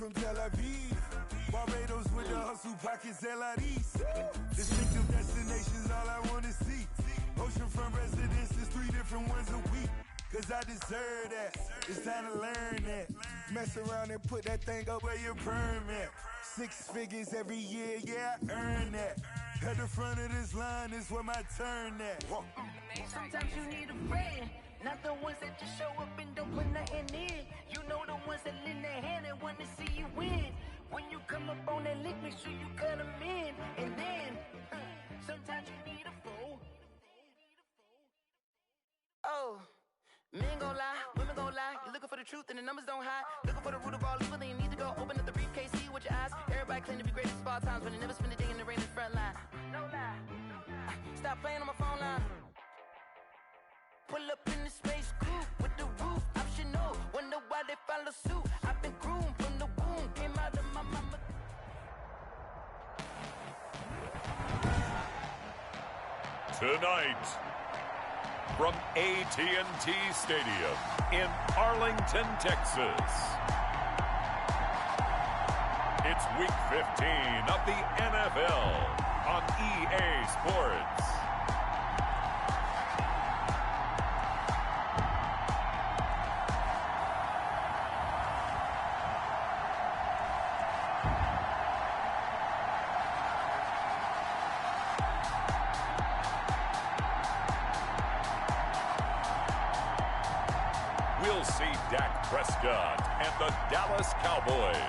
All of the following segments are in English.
from Tel Aviv. Barbados with the hustle pockets, LIDs. Distinctive destinations, all I wanna see. Oceanfront residences, 3 different ones a week. Cause I deserve that, it's time to learn that. Mess around and put that thing up where your permit. 6 figures every year, yeah, I earn that. At the front of this line is where my turn at. Sometimes you need a friend, not the ones that just show up and don't put nothing in. You know the ones that lend their hand and want to see you win. When you come up on that lick, make sure you cut them in. And then, sometimes you need a fool. Oh. Men gon' lie, women gon' lie. You're looking for the truth and the numbers don't hide. Looking for the root of all evil, then you need to go open up the briefcase, see with your eyes. Everybody claim to be great at small times, but they never spend a day in the rain in the front line. No lie, stop playing on my phone line. Pull up in the space coupe with the roof optional. Wonder why they follow suit. I've been groomed from the womb, came out of my mama. Tonight, from AT&T Stadium in Arlington, Texas. It's Week 15 of the NFL on EA Sports. We'll see Dak Prescott and the Dallas Cowboys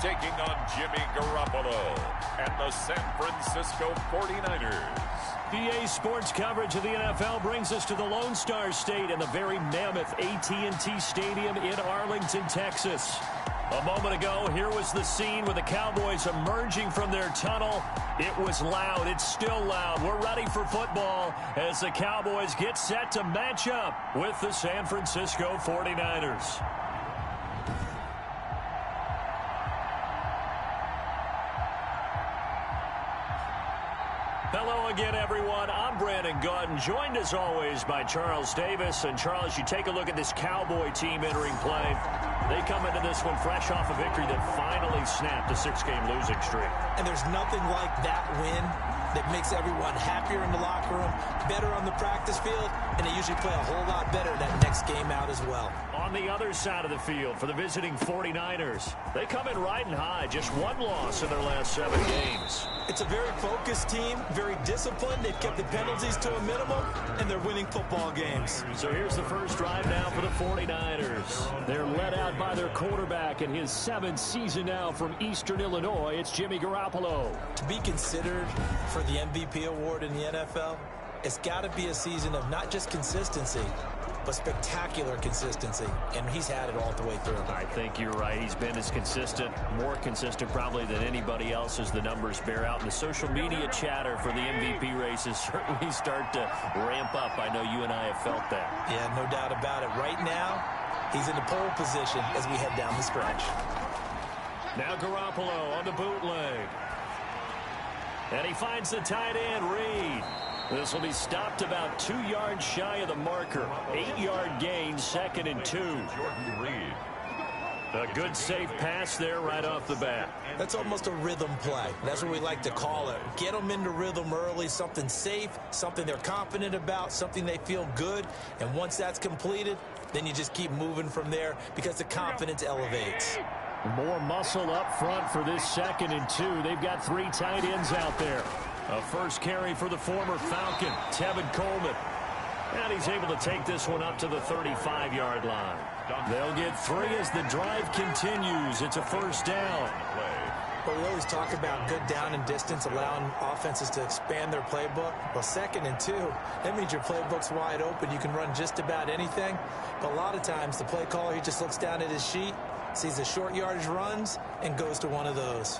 taking on Jimmy Garoppolo and the San Francisco 49ers. EA Sports coverage of the NFL brings us to the Lone Star State and the very mammoth AT&T Stadium in Arlington, Texas. A moment ago, here was the scene with the Cowboys emerging from their tunnel. It was loud. It's still loud. We're ready for football as the Cowboys get set to match up with the San Francisco 49ers. Hello again, everyone. I'm Brandon Gautin, joined as always by Charles Davis. And Charles, you take a look at this Cowboy team entering play. They come into this one fresh off a victory that finally snapped a 6-game losing streak. And there's nothing like that win that makes everyone happier in the locker room, better on the practice field, and they usually play a whole lot better that next game out as well. On the other side of the field for the visiting 49ers, they come in riding high, just 1 loss in their last 7 games. It's a very focused team, very disciplined. They've kept the penalties to a minimum, and they're winning football games. So here's the first drive now for the 49ers. They're led out by their quarterback in his 7th season now from Eastern Illinois. It's Jimmy Garoppolo. To be considered for the MVP award in the NFL, it's got to be a season of not just consistency, but spectacular consistency, and he's had it all the way through. I think you're right. He's been as consistent, more consistent probably than anybody else as the numbers bear out. And the social media chatter for the MVP races certainly start to ramp up. I know you and I have felt that. Yeah, no doubt about it. Right now, he's in the pole position as we head down the stretch. Now Garoppolo on the bootleg. And he finds the tight end, Reed. This will be stopped about 2 yards shy of the marker. 8-yard gain, 2nd and 2. Jordan Reed. A good safe pass there right off the bat. That's almost a rhythm play. That's what we like to call it. Get them into rhythm early, something safe, something they're confident about, something they feel good. And once that's completed, then you just keep moving from there because the confidence elevates. More muscle up front for this 2nd and 2. They've got 3 tight ends out there. A first carry for the former Falcon, Tevin Coleman. And he's able to take this one up to the 35-yard line. They'll get 3 as the drive continues. It's a first down. Well, we always talk about good down and distance, allowing offenses to expand their playbook. Well, 2nd and 2, that means your playbook's wide open. You can run just about anything. But a lot of times, the play caller, he just looks down at his sheet, sees the short yardage runs, and goes to one of those.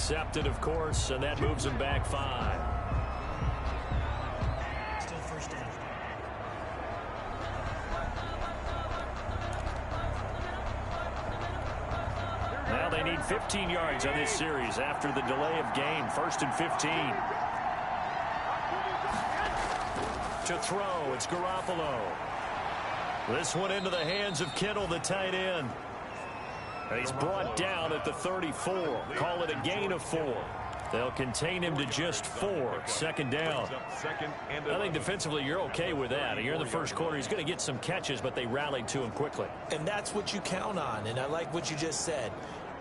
accepted, of course, and that moves them back 5. Still first down. Now they need 15 yards on this series after the delay of game. 1st and 15. To throw, it's Garoppolo. This one into the hands of Kittle, the tight end. And he's brought down at the 34. Call it a gain of 4. They'll contain him to just 4. 2nd down. I think defensively you're okay with that. You're in the first quarter. He's going to get some catches, but they rallied to him quickly. And that's what you count on, and I like what you just said.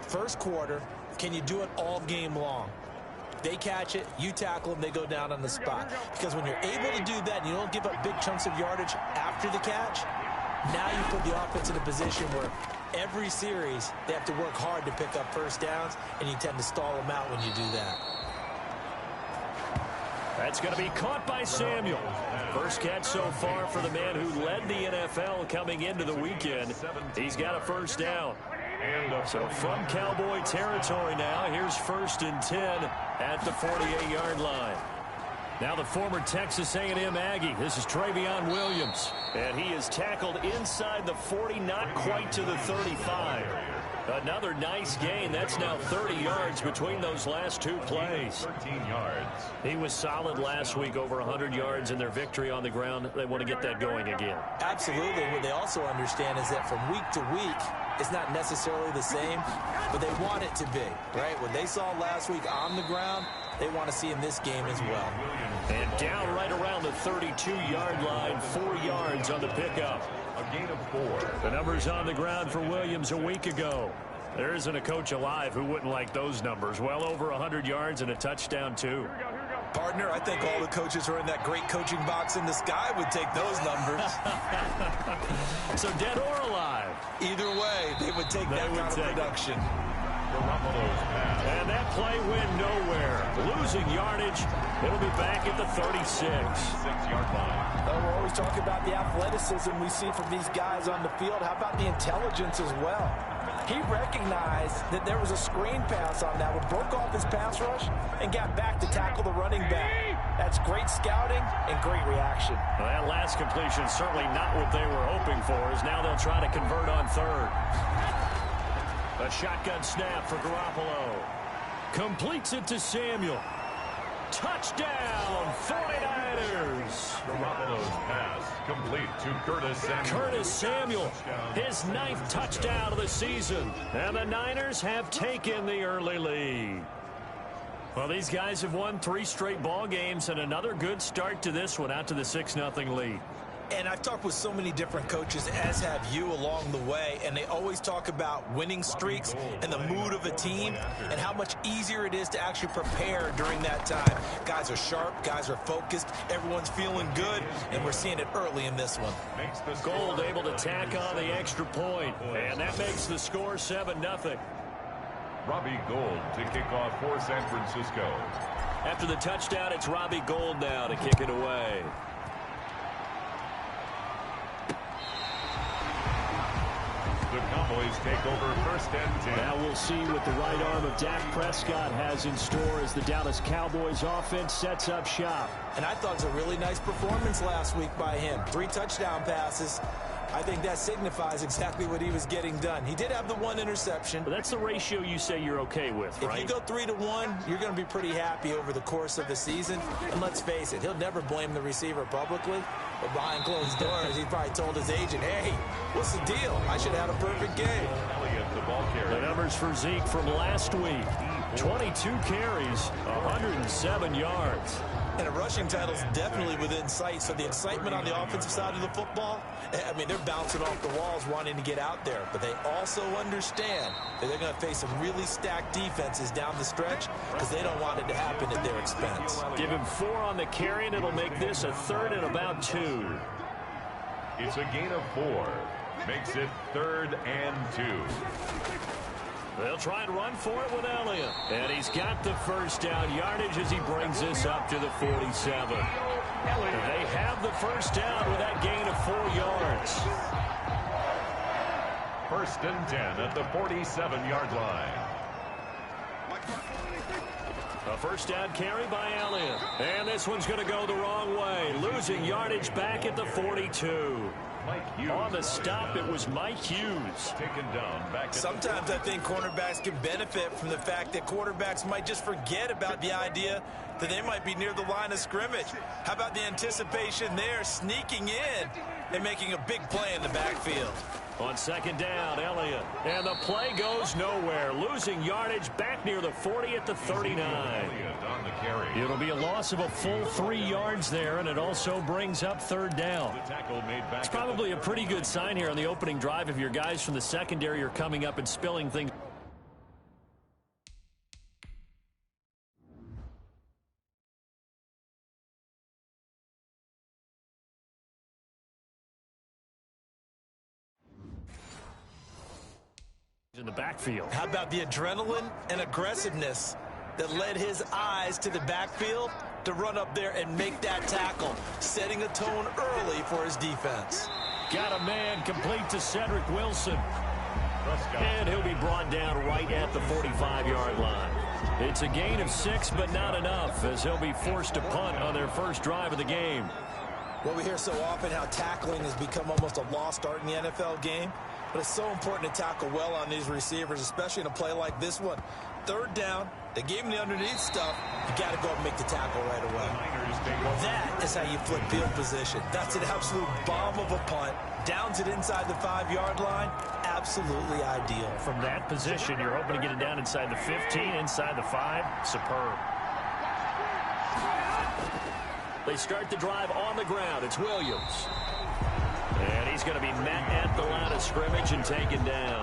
First quarter, can you do it all game long? They catch it, you tackle them, they go down on the spot. Because when you're able to do that and you don't give up big chunks of yardage after the catch, now you put the offense in a position where every series they have to work hard to pick up first downs, and you tend to stall them out when you do that. That's going to be caught by Samuel. First catch so far for the man who led the NFL coming into the weekend. He's got a first down. So from Cowboy territory now, here's 1st and 10 at the 48-yard line. Now the former Texas A&M Aggie. This is Travion Williams. And he is tackled inside the 40, not quite to the 35. Another nice gain. That's now 30 yards between those last 2 plays. 13 yards. He was solid last week, over 100 yards in their victory on the ground. They want to get that going again. Absolutely. What they also understand is that from week to week, it's not necessarily the same, but they want it to be, right? What they saw last week on the ground, they want to see in this game as well. And down right around the 32-yard line, 4 yards on the pickup. A gain of 4. The numbers on the ground for Williams a week ago. There isn't a coach alive who wouldn't like those numbers. Well over 100 yards and a touchdown, too. Partner, I think all the coaches who are in that great coaching box in the sky would take those numbers. So dead or alive? Either way, they would take that kind of production. And that play went nowhere. Losing yardage. It'll be back at the 36. 6-yard line. We're always talking about the athleticism we see from these guys on the field. How about the intelligence as well? He recognized that there was a screen pass on that one, broke off his pass rush, and got back to tackle the running back. That's great scouting and great reaction. Well, that last completion certainly not what they were hoping for, as now they'll try to convert on 3rd. A shotgun snap for Garoppolo. Completes it to Samuel. Touchdown, 49ers. Garoppolo's pass complete to Curtis Samuel. Curtis Samuel, his 9th touchdown of the season. And the Niners have taken the early lead. Well, these guys have won 3 straight ball games and another good start to this one, out to the 6-0 lead. And I've talked with so many different coaches, as have you, along the way, and they always talk about winning streaks and the mood of a team and how much easier it is to actually prepare during that time. Guys are sharp, guys are focused, everyone's feeling good, and we're seeing it early in this one. Gold able to tack on the extra point, and that makes the score 7-0. Robbie Gould to kick off for San Francisco. After the touchdown, it's Robbie Gould now to kick it away. The Cowboys take over 1st and 10. Now we'll see what the right arm of Dak Prescott has in store as the Dallas Cowboys offense sets up shop. And I thought it was a really nice performance last week by him. 3 touchdown passes. I think that signifies exactly what he was getting done. He did have the 1 interception. But that's the ratio you say you're okay with, right? If you go 3-1, you're going to be pretty happy over the course of the season. And let's face it, he'll never blame the receiver publicly. But behind closed doors, he probably told his agent, hey, what's the deal? I should have had a perfect game. The numbers for Zeke from last week. 22 carries, 107 yards. And a rushing title is definitely within sight. So the excitement on the offensive side of the football, I mean, they're bouncing off the walls wanting to get out there. But they also understand that they're going to face some really stacked defenses down the stretch because they don't want it to happen at their expense. Give him 4 on the carry, and it'll make this a 3rd and about 2. It's a gain of 4. Makes it 3rd and 2. They'll try and run for it with Elliott. And he's got the first down yardage as he brings this up to the 47. And they have the first down with that gain of 4 yards. 1st and 10 at the 47-yard line. first down carry by Elliott. And this one's going to go the wrong way. Losing yardage back at the 42. On the stop, it was Mike Hughes. Taken down back. Sometimes I think cornerbacks can benefit from the fact that quarterbacks might just forget about the idea that they might be near the line of scrimmage. How about the anticipation there, sneaking in and making a big play in the backfield? On second down, Elliott. And the play goes nowhere. Losing yardage back near the 40 at the 39. It'll be a loss of a full 3 yards there, and it also brings up third down. It's probably a pretty good sign here on the opening drive if your guys from the secondary are coming up and spilling things. In the backfield. How about the adrenaline and aggressiveness that led his eyes to the backfield to run up there and make that tackle, setting a tone early for his defense. Got a man complete to Cedric Wilson. And he'll be brought down right at the 45-yard line. It's a gain of 6, but not enough, as he'll be forced to punt on their first drive of the game. Well, we hear so often how tackling has become almost a lost art in the NFL game. But it's so important to tackle well on these receivers, especially in a play like this one. Third down, they gave him the underneath stuff. You got to go and make the tackle right away. That is how you flip field position. That's an absolute bomb of a punt. Downs it inside the 5-yard line. Absolutely ideal. From that position, you're hoping to get it down inside the 15, inside the 5. Superb. They start the drive on the ground. It's Williams. And he's going to be met at the line of scrimmage and taken down.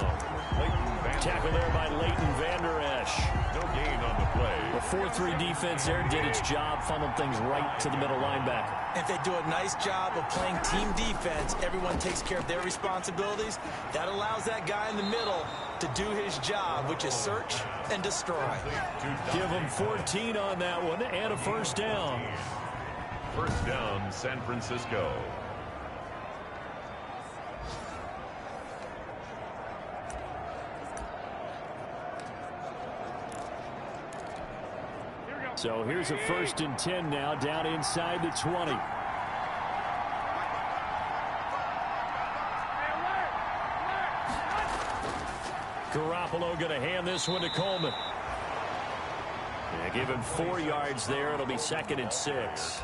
Tackle there by Leighton Vander Esch. No gain on the play. The 4-3 defense there did its job, funneled things right to the middle linebacker. If they do a nice job of playing team defense, everyone takes care of their responsibilities. That allows that guy in the middle to do his job, which is search and destroy. Give him 14 on that one and a first down. First down, San Francisco. So here's a 1st and 10 now, down inside the 20. Garoppolo going to hand this one to Coleman. Yeah, give him 4 yards there. It'll be 2nd and 6.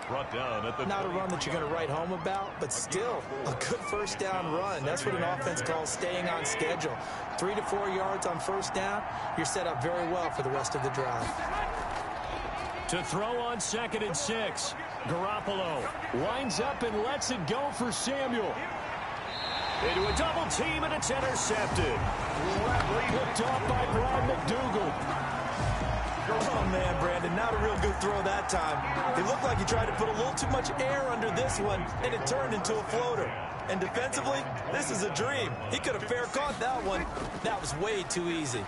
Brought down at the Not a run that you're going to write home about, but still a good first down run. That's what an offense calls staying on schedule. 3 to 4 yards on first down, you're set up very well for the rest of the drive. To throw on 2nd and 6. Garoppolo winds up and lets it go for Samuel. Into a double team, and it's intercepted. Picked off by Brad McDougal. Oh, man, Brandon, not a real good throw that time. It looked like he tried to put a little too much air under this one, and it turned into a floater. And defensively, this is a dream. He could have fair caught that one. That was way too easy.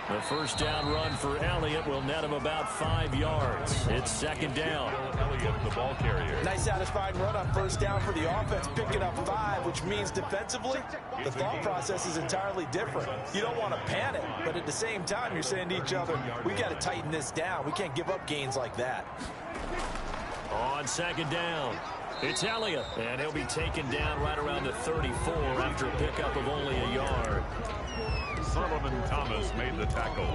The first down run for Elliott will net him about 5 yards. It's 2nd down. Elliott, the ball carrier. Nice satisfying run on first down for the offense, picking up 5, which means defensively, the thought process is entirely different. You don't want to panic, but at the same time, you're saying to each other, we got to tighten this down. We can't give up gains like that. On 2nd down, it's Elliott, and he'll be taken down right around the 34 after a pickup of only a yard. Solomon Thomas made the tackle.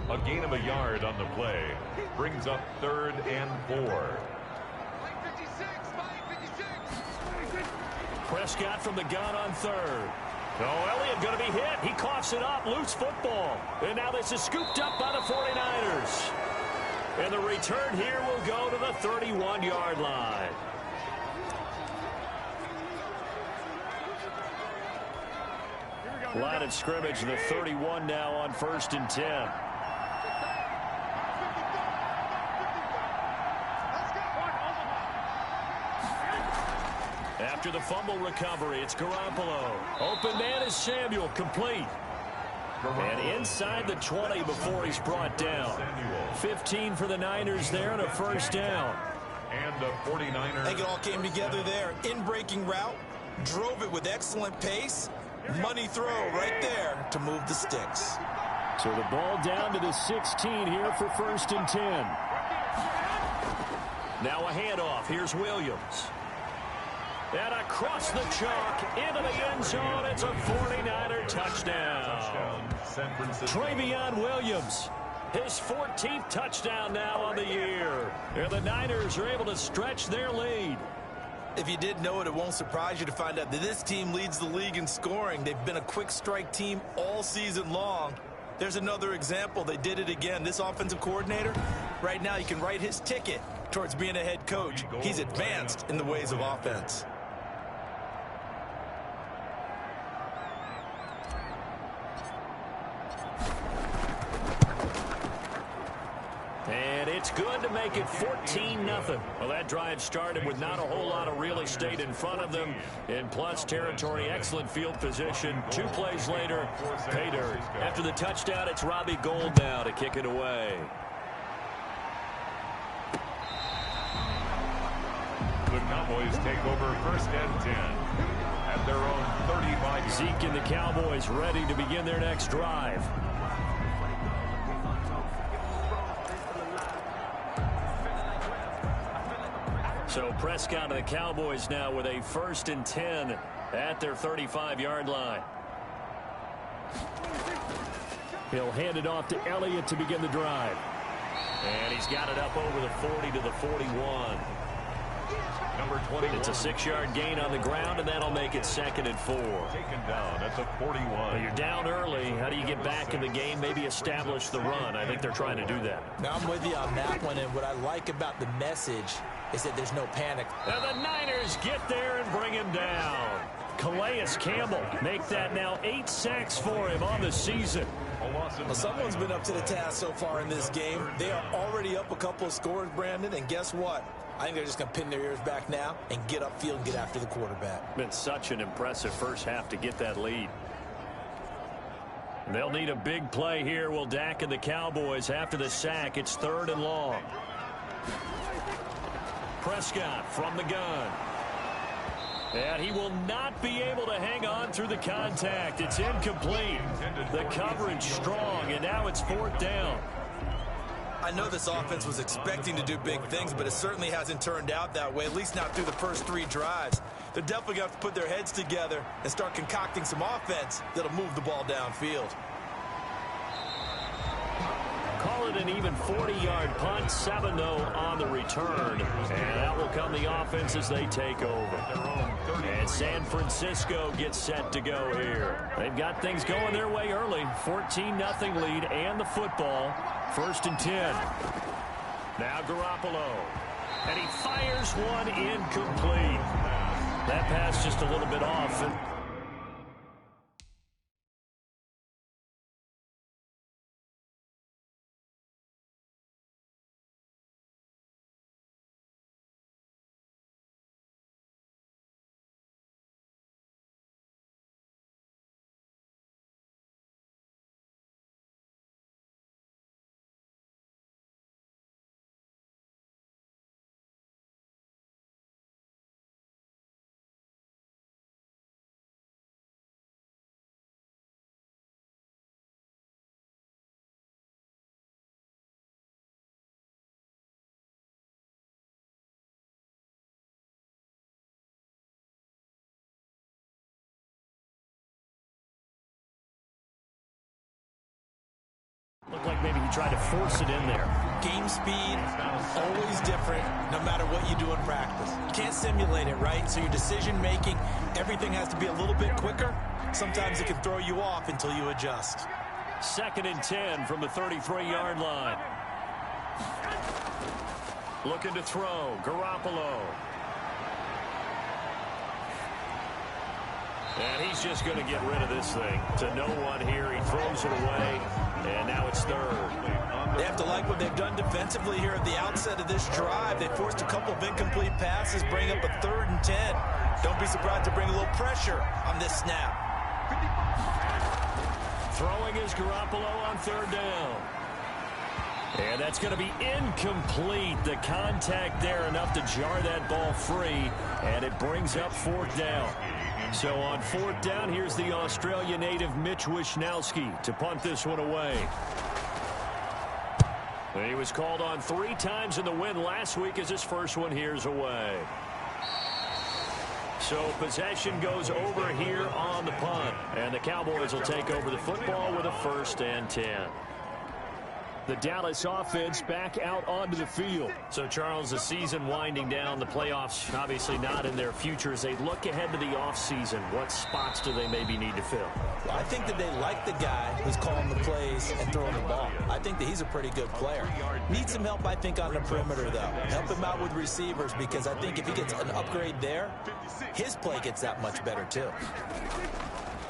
A gain of a yard on the play. Brings up 3rd and 4. Prescott from the gun on 3rd. Oh, Elliott going to be hit. He coughs it up. Loose football. And now this is scooped up by the 49ers. And the return here will go to the 31-yard line. Line of scrimmage, the 31 now on 1st and 10. After the fumble recovery, it's Garoppolo. Open man is Samuel, complete. And inside the 20 before he's brought down. 15 for the Niners there and a first down. And the 49ers. I think it all came together there. In-breaking route, drove it with excellent pace. Money throw right there to move the sticks. So the ball down to the 16 here for 1st and 10. Now a handoff. Here's Williams. And across the chalk into the end zone. It's a 49er touchdown. Travion Williams, his 14th touchdown now on the year. And the Niners are able to stretch their lead. If you didn't know it, it won't surprise you to find out that this team leads the league in scoring. They've been a quick strike team all season long. There's another example. They did it again. This offensive coordinator, right now, you can write his ticket towards being a head coach. He's advanced in the ways of offense. And it's good to make it 14-0. Well, that drive started with not a whole lot of real estate in front of them. In plus territory, excellent field position. 2 plays later, pay dirt. After the touchdown, it's Robbie Gould now to kick it away. The Cowboys take over 1st and 10 at their own 35. Zeke and the Cowboys ready to begin their next drive. So Prescott and the Cowboys now with a 1st and 10 at their 35-yard line. He'll hand it off to Elliott to begin the drive. And he's got it up over the 40 to the 41. Number 21. It's a 6-yard gain on the ground, and that'll make it 2nd and 4. Taken down at the 41. Well, you're down early. How do you get back in the game? Maybe establish the run. I think they're trying to do that. Now, I'm with you on that one, and what I like about the message is that there's no panic. And the Niners get there and bring him down. Calais Campbell make that now 8 sacks for him on the season. Well, someone's been up to the task so far in this game. They are already up a couple of scores, Brandon, and guess what? I think they're just going to pin their ears back now and get upfield and get after the quarterback. Been such an impressive first half to get that lead. They'll need a big play here. Will Dak and the Cowboys after the sack. It's 3rd and long. Prescott from the gun. And he will not be able to hang on through the contact. It's incomplete. The coverage strong, and now it's 4th down. I know this offense was expecting to do big things, but it certainly hasn't turned out that way, at least not through the first 3 drives. They're definitely going to have to put their heads together and start concocting some offense that'll move the ball downfield. Call it an even 40-yard punt, 7-0 on the return. And that will come the offense as they take over. And San Francisco gets set to go here. They've got things going their way early. 14-0 lead and the football. 1st and 10. Now Garoppolo. And he fires one incomplete. That pass just a little bit off. Looked like maybe he tried to force it in there. Game speed, always different, no matter what you do in practice. You can't simulate it, right? So your decision-making, everything has to be a little bit quicker. Sometimes it can throw you off until you adjust. 2nd and 10 from the 33-yard line. Looking to throw. Garoppolo. And he's just going to get rid of this thing. To no one here. He throws it away. And now it's 3rd. They have to like what they've done defensively here at the outset of this drive. They forced a couple of incomplete passes, bring up a 3rd and 10. Don't be surprised to bring a little pressure on this snap. Throwing is Garoppolo on 3rd down. And that's going to be incomplete. The contact there enough to jar that ball free. And it brings up 4th down. So on 4th down, here's the Australia native Mitch Wishnowski to punt this one away. He was called on 3 times in the win last week as his first one here's away. So possession goes over here on the punt. And the Cowboys will take over the football with a 1st and 10. The Dallas offense back out onto the field. So, Charles, the season winding down, the playoffs obviously not in their future. As they look ahead to the offseason, what spots do they maybe need to fill? Well, I think that they like the guy who's calling the plays and throwing the ball. I think that he's a pretty good player. Needs some help, I think, on the perimeter, though. Help him out with receivers, because I think if he gets an upgrade there, his play gets that much better, too.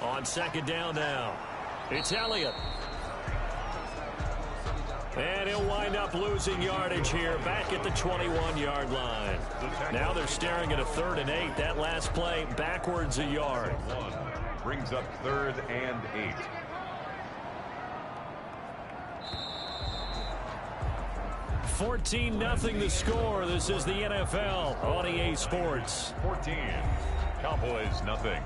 On 2nd down now, it's Elliott. And he'll wind up losing yardage here back at the 21-yard line. Now they're staring at a 3rd and 8. That last play backwards a yard. Brings up 3rd and 8. $14-0 the score. This is the NFL on EA Sports. 14. Cowboys nothing.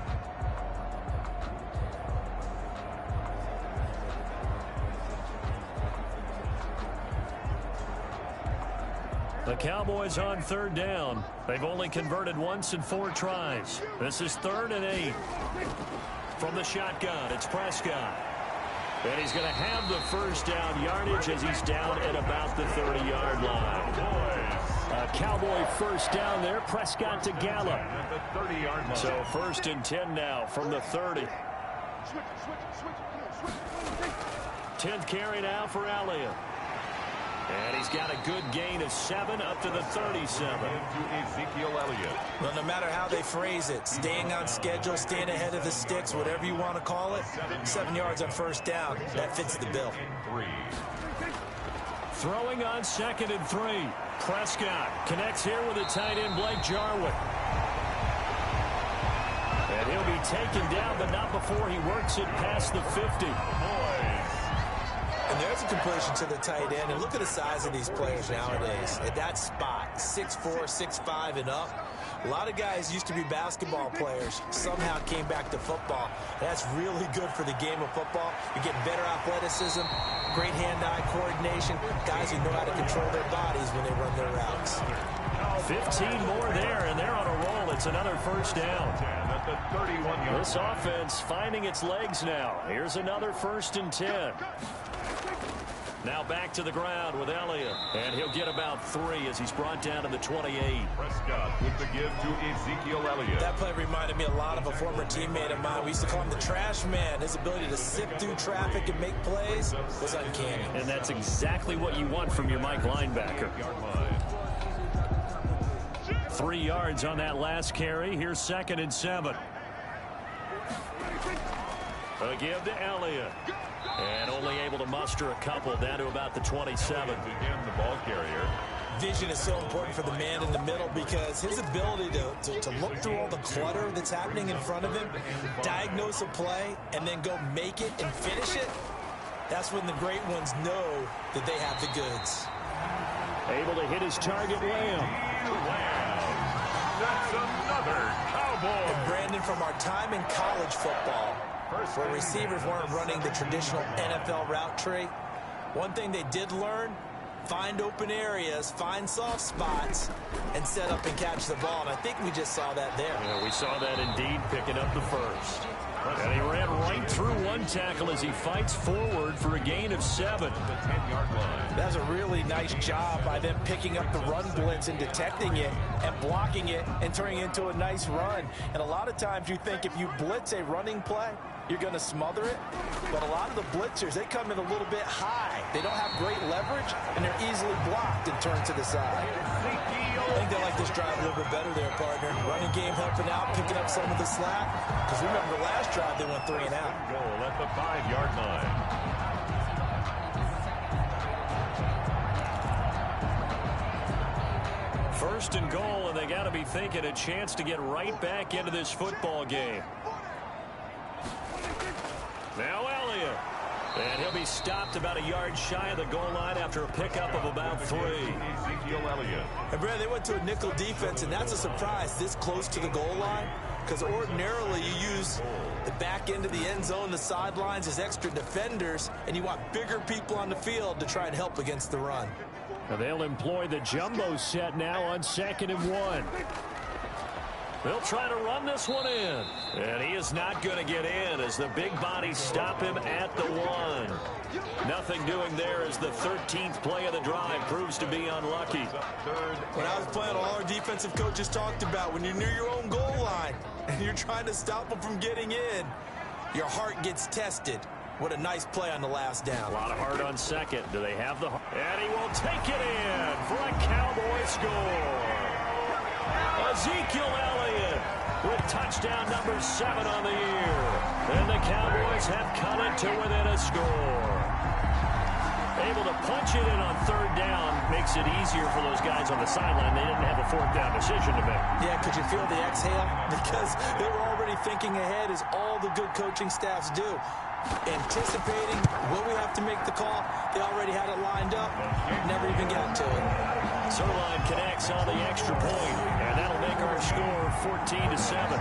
The Cowboys on 3rd down. They've only converted once in 4 tries. This is 3rd and 8. From the shotgun, it's Prescott. And he's going to have the 1st down yardage as he's down at about the 30-yard line. A Cowboy 1st down there. Prescott to Gallup. So 1st and 10 now from the 30. 10th carry now for Elliott. And he's got a good gain of 7 up to the 37. Well, no matter how they phrase it, staying on schedule, staying ahead of the sticks, whatever you want to call it, 7 yards on 1st down, that fits the bill. Throwing on 2nd and 3. Prescott connects here with a tight end, Blake Jarwin. And he'll be taken down, but not before he works it past the 50. And there's a completion to the tight end. And look at the size of these players nowadays. At that spot, 6'4", 6'5", and up. A lot of guys used to be basketball players, somehow came back to football. That's really good for the game of football. You're getting better athleticism, great hand-eye coordination, guys who know how to control their bodies when they run their routes. 15 more there, and they're on a roll. It's another 1st down. This offense finding its legs now. Here's another 1st and 10. Now back to the ground with Elliott. And he'll get about 3 as he's brought down to the 28. Prescott with the give to Ezekiel Elliott. That play reminded me a lot of a former teammate of mine. We used to call him the trash man. His ability to sift through traffic and make plays was uncanny. And that's exactly what you want from your Mike linebacker. 3 yards on that last carry. Here's 2nd and 7. A give to Elliott. And only able to muster a couple down to about the 27. Again, the ball carrier. Vision is so important for the man in the middle because his ability to look through all the clutter that's happening in front of him, diagnose a play, and then go make it and finish it, that's when the great ones know that they have the goods. Able to hit his target, Lamb. That's another Cowboy. And Brandon, from our time in college football, where receivers weren't running the traditional NFL route tree, one thing they did learn, find open areas, find soft spots, and set up and catch the ball. And I think we just saw that there. Yeah, we saw that indeed, picking up the 1st. And he ran right through one tackle as he fights forward for a gain of 7. The 10-yard line. That's a really nice job by them picking up the run blitz and detecting it and blocking it and turning it into a nice run. And a lot of times you think if you blitz a running play, you're going to smother it. But a lot of the blitzers, they come in a little bit high. They don't have great leverage, and they're easily blocked and turned to the side. I think they like this drive a little bit better there, partner. Running game helping out, picking up some of the slack. Because remember the last drive, they went 3 and out. Goal at the 5-yard line. First and goal, and they got to be thinking a chance to get right back into this football game. Now Elliott. And he'll be stopped about a yard shy of the goal line after a pickup of about 3. Ezekiel Elliott. And Brad, they went to a nickel defense, and that's a surprise this close to the goal line. because ordinarily you use the back end of the end zone, the sidelines as extra defenders, and you want bigger people on the field to try and help against the run. Now they'll employ the jumbo set now on 2nd and 1. They'll try to run this one in. And he is not going to get in as the big bodies stop him at the 1. Nothing doing there as the 13th play of the drive proves to be unlucky. When I was playing, all our defensive coaches talked about when you're near your own goal line and you're trying to stop them from getting in, your heart gets tested. What a nice play on the last down. A lot of heart on 2nd. Do they have the... And he will take it in for a Cowboy score. Ezekiel Elliott with touchdown number 7 on the year. And the Cowboys have cut it to within a score. Able to punch it in on 3rd down makes it easier for those guys on the sideline. They didn't have a 4th down decision to make. Yeah, could you feel the exhale? Because they were already thinking ahead, as all the good coaching staffs do. Anticipating, will we have to make the call? They already had it lined up. Never even got to it. Zerline connects on the extra point, and that'll make our score 14-7.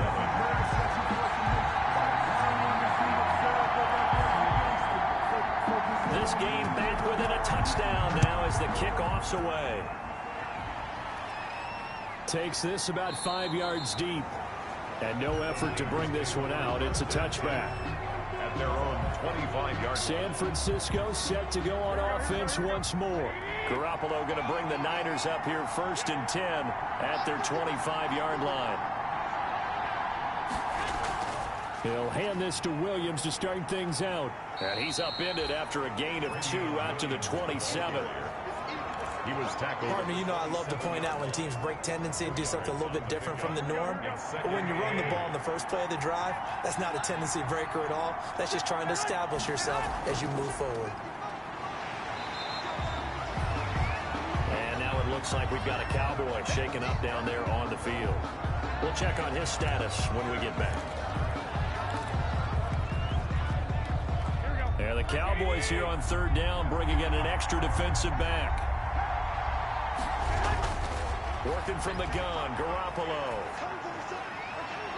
This game back within a touchdown now as the kickoff's away. Takes this about 5 yards deep, and no effort to bring this one out. It's a touchback. At their own 25-yard. San Francisco set to go on offense once more. Garoppolo going to bring the Niners up here 1st and 10 at their 25-yard line. He'll hand this to Williams to start things out. And he's upended after a gain of 2 out to the 27. He was tackled. Pardon me, you know I love to point out when teams break tendency and do something a little bit different from the norm. But when you run the ball in the first play of the drive, that's not a tendency breaker at all. That's just trying to establish yourself as you move forward. And now it looks like we've got a Cowboy shaken up down there on the field. We'll check on his status when we get back. And the Cowboys here on 3rd down, bringing in an extra defensive back. Working from the gun, Garoppolo.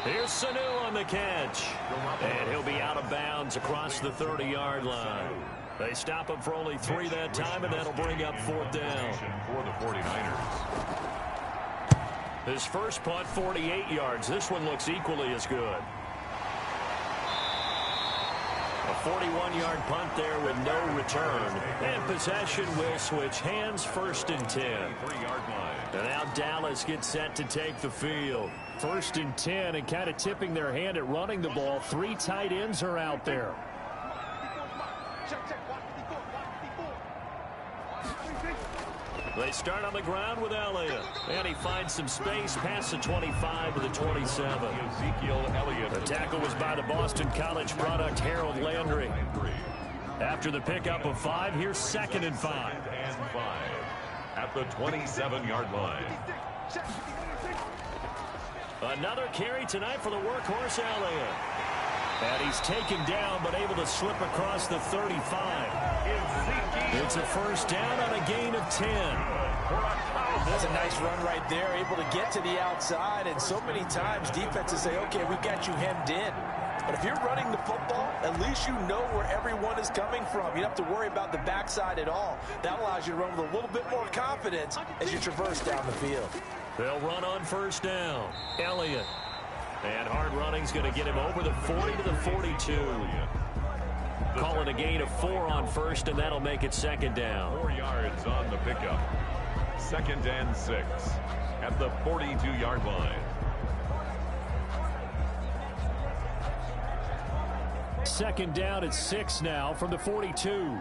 Here's Sanu on the catch. And he'll be out of bounds across the 30-yard line. They stop him for only 3 that time, and that'll bring up 4th down. For the 49ers. His first punt, 48 yards. This one looks equally as good. A 41-yard punt there with no return. And possession will switch hands, 1st and 10. 3-yard line. And now Dallas gets set to take the field. 1st and 10, and kind of tipping their hand at running the ball. 3 tight ends are out there. They start on the ground with Elliott. And he finds some space past the 25 to the 27. Ezekiel Elliott. The tackle was by the Boston College product, Harold Landry. After the pickup of 5, here's 2nd and 5. And 5 at the 27-yard line. Another carry tonight for the workhorse Elliott. And he's taken down, but able to slip across the 35. It's a 1st down on a gain of 10. That's a nice run right there, able to get to the outside. And so many times defenses say, okay, we got you hemmed in. But if you're running the football, at least you know where everyone is coming from. You don't have to worry about the backside at all. That allows you to run with a little bit more confidence as you traverse down the field. They'll run on 1st down. Elliott. And hard running's going to get him over the 40 to the 42. Call it a gain of 4 on 1st, and that'll make it 2nd down. 4 yards on the pickup. 2nd and 6 at the 42-yard line. 2nd down at 6 now from the 42.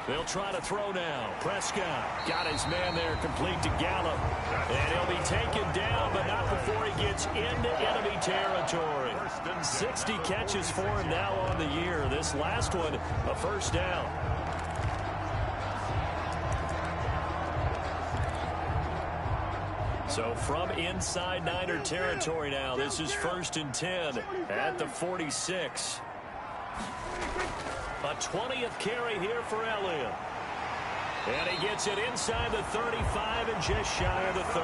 They'll try to throw now. Prescott got his man there complete to Gallup. And he'll be taken down, but not before he gets into enemy territory. 60 catches for him now on the year. This last one, a 1st down. So from inside Niner territory now, this is 1st and 10 at the 46. A 20th carry here for Elliott. And he gets it inside the 35 and just shy of the 30.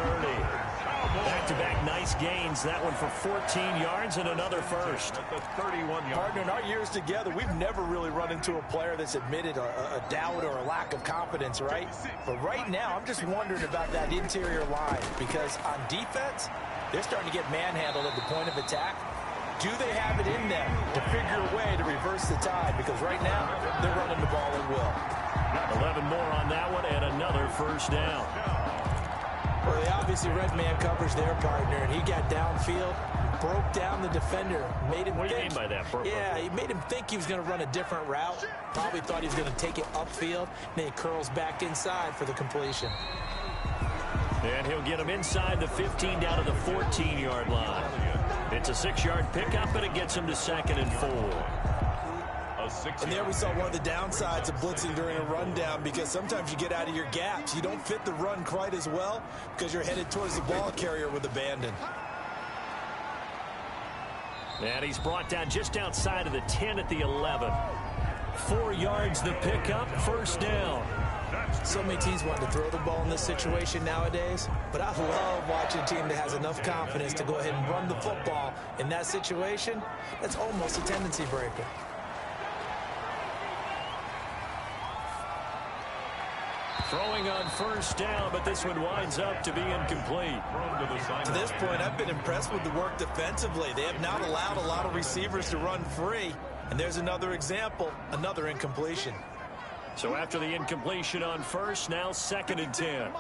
Back-to-back nice gains. That one for 14 yards and another first. At the 31-yard. Partner, in our years together, we've never really run into a player that's admitted a doubt or a lack of confidence, right? But right now, I'm just wondering about that interior line because on defense, they're starting to get manhandled at the point of attack. Do they have it in them to figure a way to reverse the tide? Because right now, they're running the ball at will. 11 more on that one and another first down. Well, they obviously red man coverage their partner, and he got downfield, broke down the defender, made him What do you mean by that? Yeah, he made him think he was going to run a different route. Probably thought he was going to take it upfield, and then he curls back inside for the completion. And he'll get him inside the 15 down to the 14-yard line. It's a 6-yard pickup, and it gets him to 2nd and 4. And there we saw one of the downsides of blitzing during a rundown because sometimes you get out of your gaps. You don't fit the run quite as well because you're headed towards the ball carrier with abandon. And he's brought down just outside of the 10 at the 11. 4 yards the pickup, first down. So many teams want to throw the ball in this situation nowadays, but I love watching a team that has enough confidence to go ahead and run the football in that situation. That's almost a tendency breaker. Throwing on first down, but this one winds up to be incomplete. To this point, I've been impressed with the work defensively. They have not allowed a lot of receivers to run free. And there's another example, another incompletion. So after the incompletion on first, now 2nd and 10.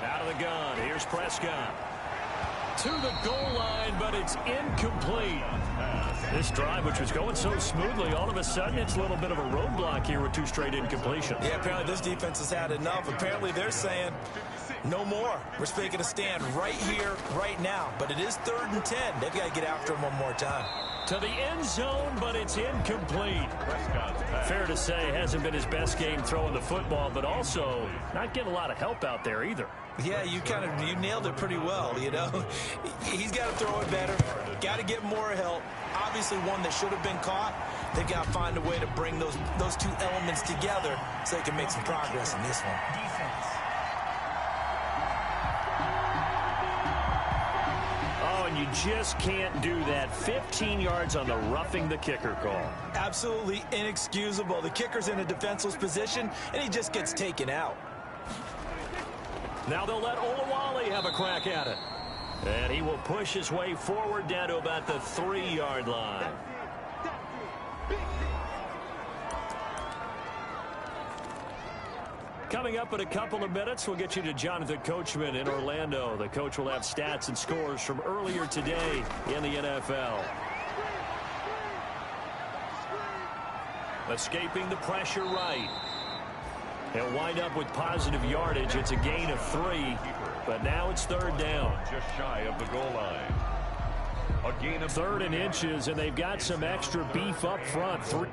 Out of the gun, here's Prescott. To the goal line, but it's incomplete. This drive, which was going so smoothly, all of a sudden it's a little bit of a roadblock here with 2 straight incompletions. Yeah, apparently this defense has had enough. Apparently they're saying, no more. We're taking a stand right here, right now. But it is 3rd and 10. They've got to get after him one more time. To the end zone, but it's incomplete. Fair to say, hasn't been his best game throwing the football, but also not getting a lot of help out there either. Yeah, you nailed it pretty well, you know. He's got to throw it better. Got to get more help. Obviously one that should have been caught. They've got to find a way to bring those 2 elements together so they can make some progress in this one. Oh, and you just can't do that. 15 yards on the roughing the kicker call. Absolutely inexcusable. The kicker's in a defenseless position, and he just gets taken out. Now they'll let Olawale have a crack at it. And he will push his way forward down to about the 3-yard line. Coming up in a couple of minutes, we'll get you to Jonathan Coachman in Orlando. The coach will have stats and scores from earlier today in the NFL. Escaping the pressure right. He'll wind up with positive yardage. It's a gain of 3, but now it's 3rd down. Just shy of the goal line. A gain of 3rd and inches, and they've got some extra beef up front. 3.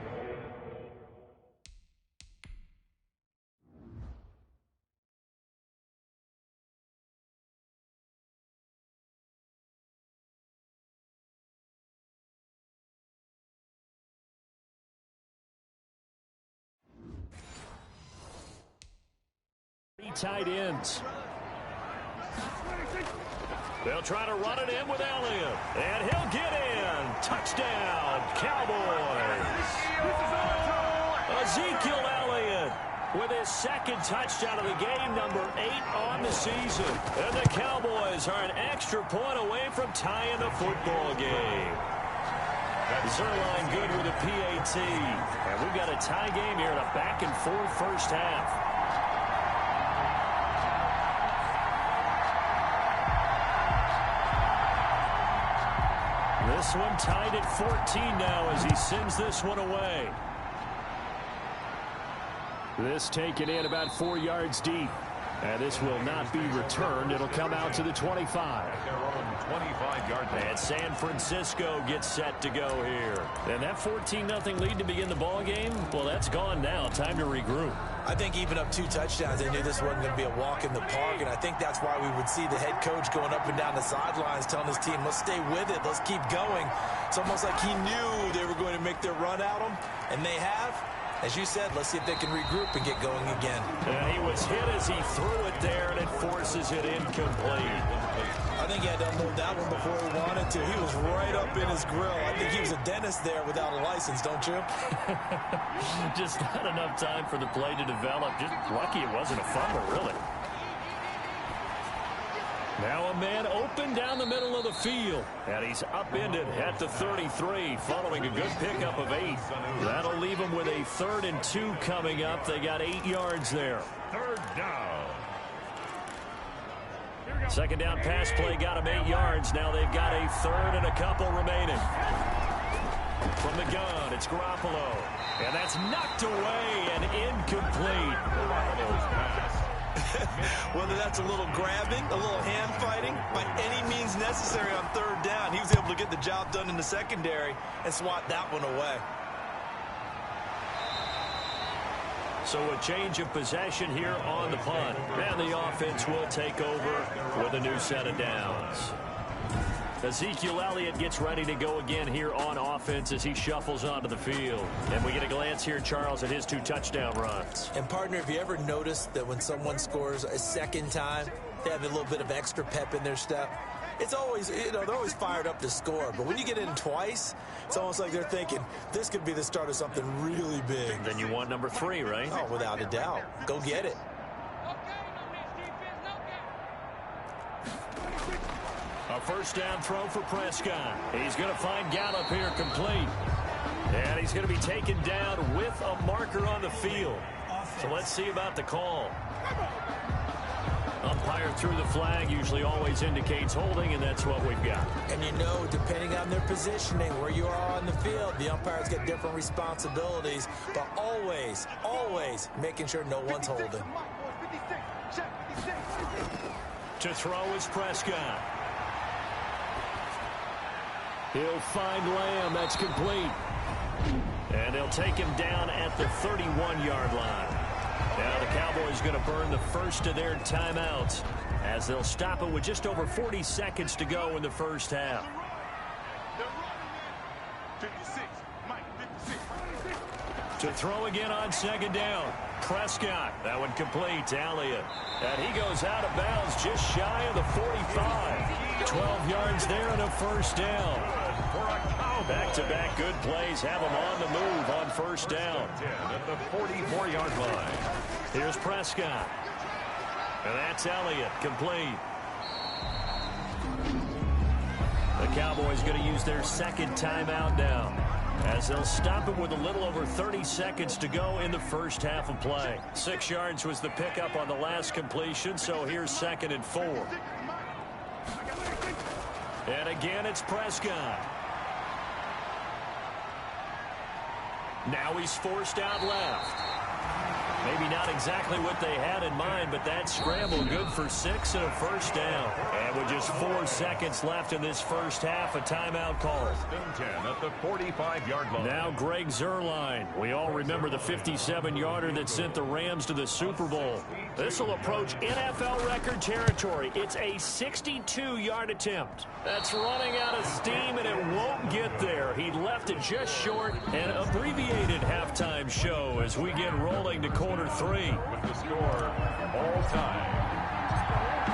Tight ends. They'll try to run it in with Elliott, and he'll get in. Touchdown, Cowboys. Ezekiel Elliott with his 2nd touchdown of the game, number 8 on the season. And the Cowboys are an extra point away from tying the football game. Zerline good with a PAT. And we've got a tie game here in a back-and-forth first half. This one tied at 14 now as he sends this one away. This taken in about 4 yards deep. And this will not be returned. It'll come out to the 25. And San Francisco gets set to go here. And that 14-0 lead to begin the ball game, well, that's gone now. Time to regroup. I think even up 2 touchdowns, they knew this wasn't going to be a walk in the park, and I think that's why we would see the head coach going up and down the sidelines telling his team, let's stay with it, let's keep going. It's almost like he knew they were going to make their run at him, and they have. As you said, let's see if they can regroup and get going again. And he was hit as he threw it there, and it forces it incomplete. I think he had to unload that one before he wanted to. He was right up in his grill. I think he was a dentist there without a license, don't you? Just not enough time for the play to develop. Just lucky it wasn't a fumble, really. Now a man open down the middle of the field. And he's upended at the 33 following a good pickup of 8. That'll leave him with a 3rd and 2 coming up. They got 8 yards there. 3rd down. Second down pass play got him 8 yards. Now they've got a 3rd and a couple remaining. From the gun, it's Garoppolo. And that's knocked away and incomplete. Whether that's a little grabbing, a little hand fighting, by any means necessary on 3rd down, he was able to get the job done in the secondary and swat that one away. So a change of possession here on the punt. And the offense will take over with a new set of downs. Ezekiel Elliott gets ready to go again here on offense as he shuffles onto the field. And we get a glance here, Charles, at his 2 touchdown runs. And, partner, have you ever noticed that when someone scores a second time, they have a little bit of extra pep in their step? It's always, they're always fired up to score. But when you get in twice, it's almost like they're thinking, this could be the start of something really big. Then you want number 3, right? Oh, without a doubt. Go get it. A first down throw for Prescott. He's going to find Gallup here complete. And he's going to be taken down with a marker on the field. So let's see about the call. Umpire threw the flag, usually always indicates holding, and that's what we've got. And you know, depending on their positioning, where you are on the field, the umpires get different responsibilities, but always, always making sure no one's holding. To throw is Prescott. He'll find Lamb. That's complete. And they'll take him down at the 31-yard line. Now the Cowboys going to burn the first of their timeouts as they'll stop it with just over 40 seconds to go in the first half. To throw again on second down. Prescott. That one complete to Elliott. And he goes out of bounds just shy of the 45. 12 yards there and a first down. Back-to-back good plays have him on the move on first down. At the 44-yard line. Here's Prescott. And that's Elliott, complete. The Cowboys going to use their second timeout now, as they'll stop it with a little over 30 seconds to go in the first half of play. 6 yards was the pickup on the last completion, so here's 2nd and 4. And again, it's Prescott. Now he's forced out left. Maybe not exactly what they had in mind, but that scramble good for 6 and a first down. And with just 4 seconds left in this first half, a timeout call. 10 at the 45-yard line. Now Greg Zuerlein. We all remember the 57-yarder that sent the Rams to the Super Bowl. This will approach NFL record territory. It's a 62-yard attempt. That's running out of steam, and it won't get there. He left it just short. An abbreviated halftime show as we get rolling to quarter 3. With the score all time.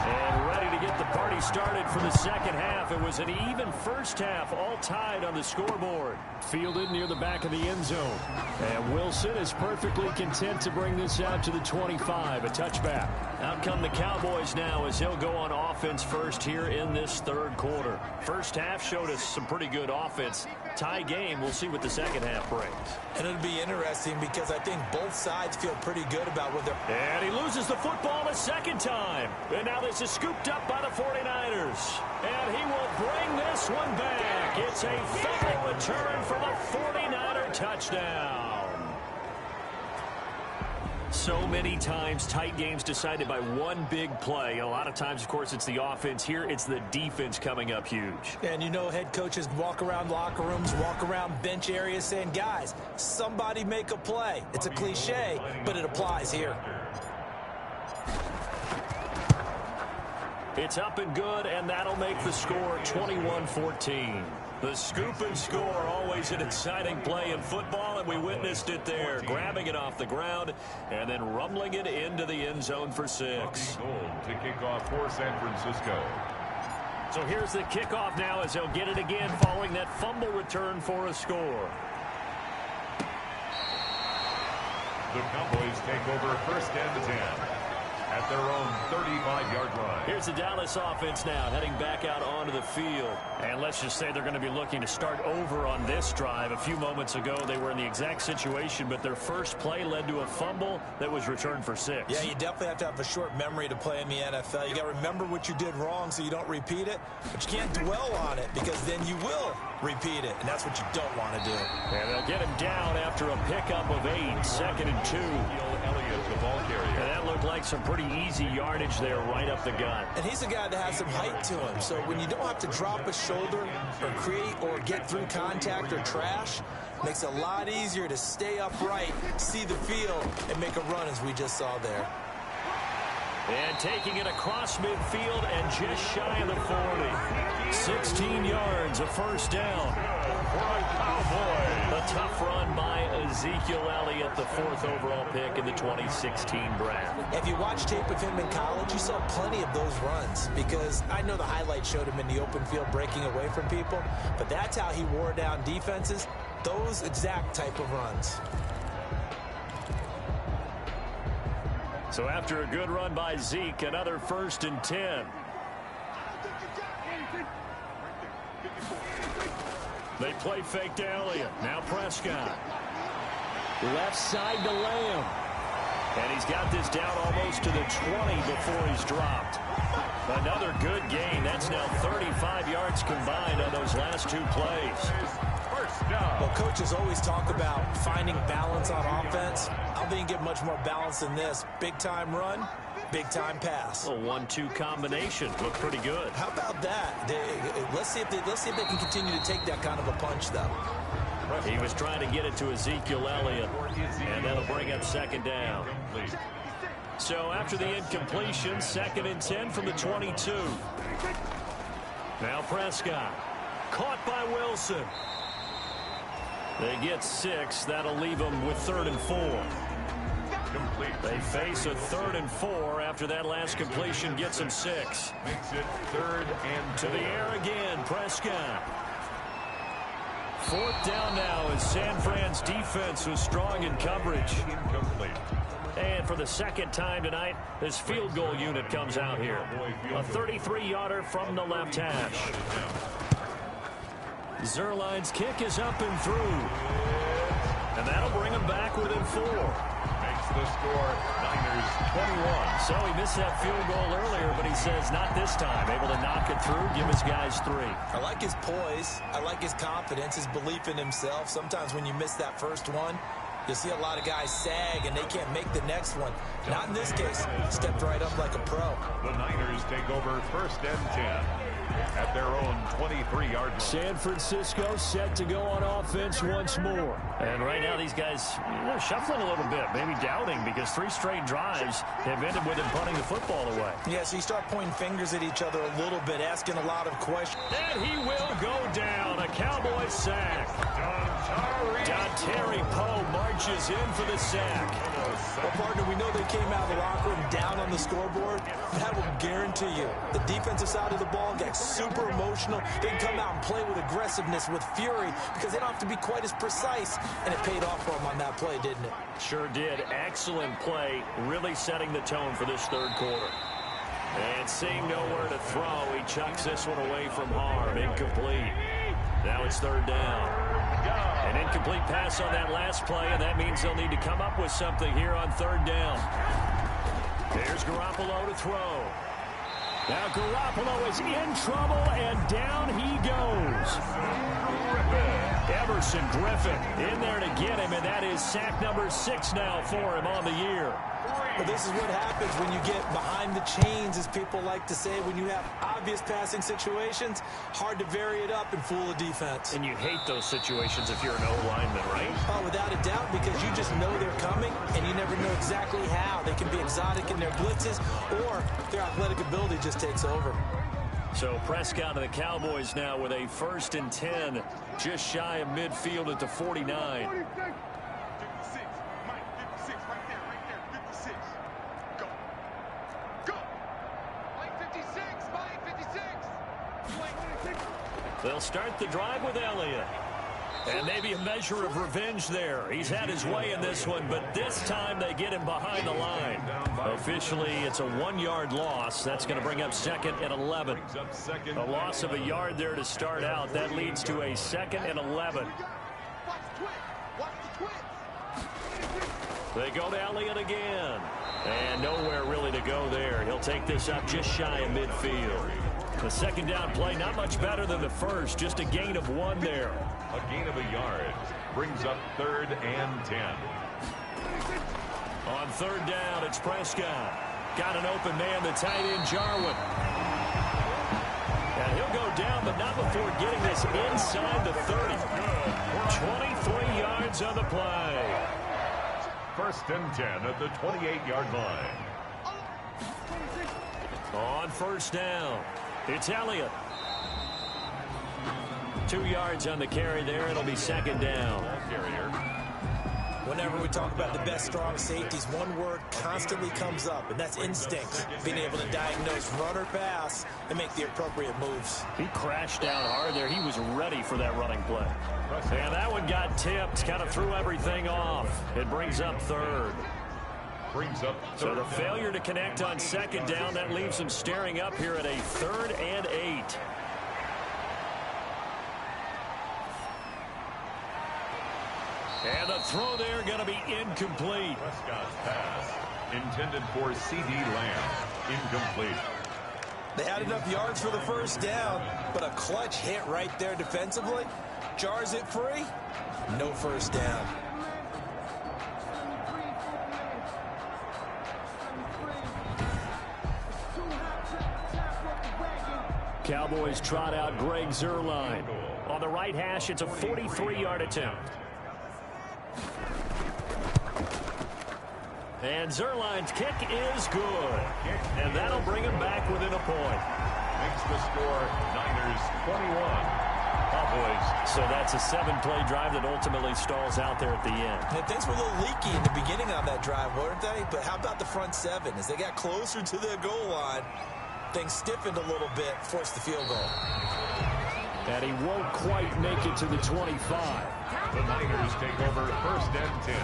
And ready to get the party started for the second half. It was an even first half, all tied on the scoreboard. Fielded near the back of the end zone. And Wilson is perfectly content to bring this out to the 25, a touchback. Out come the Cowboys now as he'll go on offense first here in this third quarter. First half showed us some pretty good offense. Tie game, we'll see what the second half brings. And it'll be interesting because I think both sides feel pretty good about what they're... And he loses the football a second time. And now this is scooped up by the 49ers. And he will bring this one back. It's a fumble return for the 49er touchdown. So many times, tight games decided by one big play. A lot of times, of course, it's the offense. Here, it's the defense coming up huge. And you know, head coaches walk around locker rooms, walk around bench areas saying, guys, somebody make a play. It's a cliche, but it applies here. It's up and good, and that'll make the score 21-14. The scoop and score, always an exciting play in football, and we witnessed it there, grabbing it off the ground and then rumbling it into the end zone for 6. To kick off for San Francisco. So here's the kickoff now as they'll get it again following that fumble return for a score. The Cowboys take over first and 10 at their own 35-yard line. Here's the Dallas offense now heading back out onto the field. And let's just say they're going to be looking to start over on this drive. A few moments ago, they were in the exact situation, but their first play led to a fumble that was returned for 6. Yeah, you definitely have to have a short memory to play in the NFL. You got to remember what you did wrong so you don't repeat it, but you can't dwell on it because then you will repeat it, and that's what you don't want to do. And they'll get him down after a pickup of 8, 2nd and 2. Elliott, the ball carrier. And that looked like some pretty easy yardage there right up the gut. And he's a guy that has some height to him, so when you don't have to drop a shoulder or create or get through contact or trash, makes it a lot easier to stay upright, see the field, and make a run as we just saw there. And taking it across midfield and just shy of the 40. 16 yards, a first down. A tough run by Ezekiel Elliott, the 4th overall pick in the 2016 draft. If you watch tape of him in college, you saw plenty of those runs because I know the highlight showed him in the open field breaking away from people, but that's how he wore down defenses, those exact type of runs. So after a good run by Zeke, another 1st and 10. They play fake to Elliott. Now Prescott. Left side to Lamb. And he's got this down almost to the 20 before he's dropped. Another good gain. That's now 35 yards combined on those last 2 plays. Well, coaches always talk about finding balance on offense. I don't think you get much more balance than this. Big-time run, big-time pass. A 1-2 combination. Looked pretty good. How about that? Let's see if they can continue to take that kind of a punch, though. He was trying to get it to Ezekiel Elliott, and that'll bring up 2nd down. So after the incompletion, 2nd and 10 from the 22. Now Prescott. Caught by Wilson. They get 6. That'll leave them with 3rd and 4. They face a 3rd and 4 after that last completion gets them 6. Makes it 3rd and 2. To the air again, Prescott. 4th down now as San Fran's defense was strong in coverage. Incomplete. And for the 2nd time tonight, this field goal unit comes out here. A 33-yarder from the left hash. Zerline's kick is up and through. And that'll bring him back within 4. Makes the score Niners 21. So he missed that field goal earlier, but he says not this time. Able to knock it through, give his guys 3. I like his poise. I like his confidence, his belief in himself. Sometimes when you miss that first one, you'll see a lot of guys sag and they can't make the next one. Not in this case. Stepped right up like a pro. The Niners take over 1st and 10 at their own 23-yard line. San Francisco set to go on offense once more. And right now these guys shuffling a little bit, maybe doubting, because 3 straight drives have ended with them punting the football away. Yeah, so you start pointing fingers at each other a little bit, asking a lot of questions. And he will go down. A Cowboy sack. Dontari Poe marches in for the sack. Well, partner, we know they came out of the locker room down on the scoreboard, but I will guarantee you the defensive side of the ball got super emotional. They can come out and play with aggressiveness, with fury, because they don't have to be quite as precise, and it paid off for them on that play, didn't it? Sure did. Excellent play, really setting the tone for this 3rd quarter. And seeing nowhere to throw, he chucks this one away from harm. Incomplete. Now it's 3rd down. An incomplete pass on that last play, and that means they'll need to come up with something here on 3rd down. There's Garoppolo to throw. Now Garoppolo is in trouble, and down he goes. Everson Griffin in there to get him, and that is sack number 6 now for him on the year. Well, this is what happens when you get behind the chains, as people like to say. When you have obvious passing situations, hard to vary it up and fool a defense. And you hate those situations if you're an O-lineman, right? Oh, without a doubt, because you just know they're coming, and you never know exactly how. They can be exotic in their blitzes, or their athletic ability just takes over. So Prescott of the Cowboys now with a 1st and 10, just shy of midfield at the 49. 56, Mike, 56, right there, 56. Go. Go. Mike, 56, Mike, 56. They'll start the drive with Elliott. And maybe a measure of revenge there. He's had his way in this one, but this time they get him behind the line. Officially, it's a 1-yard loss. That's going to bring up 2nd and 11. A loss of a yard there to start out. That leads to a 2nd and 11. They go to Elliott again. And nowhere really to go there. He'll take this up just shy of midfield. The 2nd down play, not much better than the first. Just a gain of 1 there. A gain of a yard brings up 3rd and 10. On 3rd down, it's Prescott. Got an open man, the tight end, Jarwin. And he'll go down, but not before getting this inside the 30. 23 yards on the play. 1st and 10 at the 28-yard line. On 1st down, it's Elliott. 2 yards on the carry there. It'll be 2nd down. Whenever we talk about the best strong safeties, one word constantly comes up, and that's instinct. Being able to diagnose run or pass and make the appropriate moves. He crashed down hard there. He was ready for that running play. And that one got tipped, kind of threw everything off. It brings up 3rd. So the failure to connect on 2nd down, that leaves him staring up here at a 3rd and 8. And the throw there going to be incomplete. Prescott's pass intended for C.D. Lamb. Incomplete. They had enough yards for the 1st down, but a clutch hit right there defensively. Jars it free. No 1st down. Cowboys trot out Greg Zuerlein. On the right hash, it's a 43-yard attempt. And Zuerlein's kick is good. And that'll bring him back within a point. Makes the score Niners 21. Cowboys. So that's a 7-play drive that ultimately stalls out there at the end. And things were a little leaky in the beginning on that drive, weren't they? But how about the front 7? As they got closer to their goal line, things stiffened a little bit, forced the field goal. And he won't quite make it to the 25. The Niners take over 1st and 10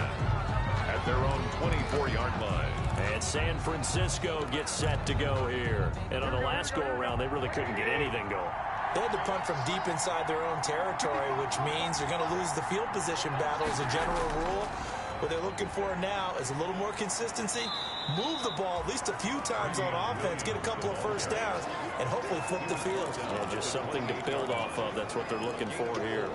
at their own 24-yard line. And San Francisco gets set to go here. And on the last go-around, they really couldn't get anything going. They had to punt from deep inside their own territory, which means you're going to lose the field position battle as a general rule. What they're looking for now is a little more consistency, move the ball at least a few times on offense, get a couple of 1st downs, and hopefully flip the field. Yeah, just something to build off of. That's what they're looking for here.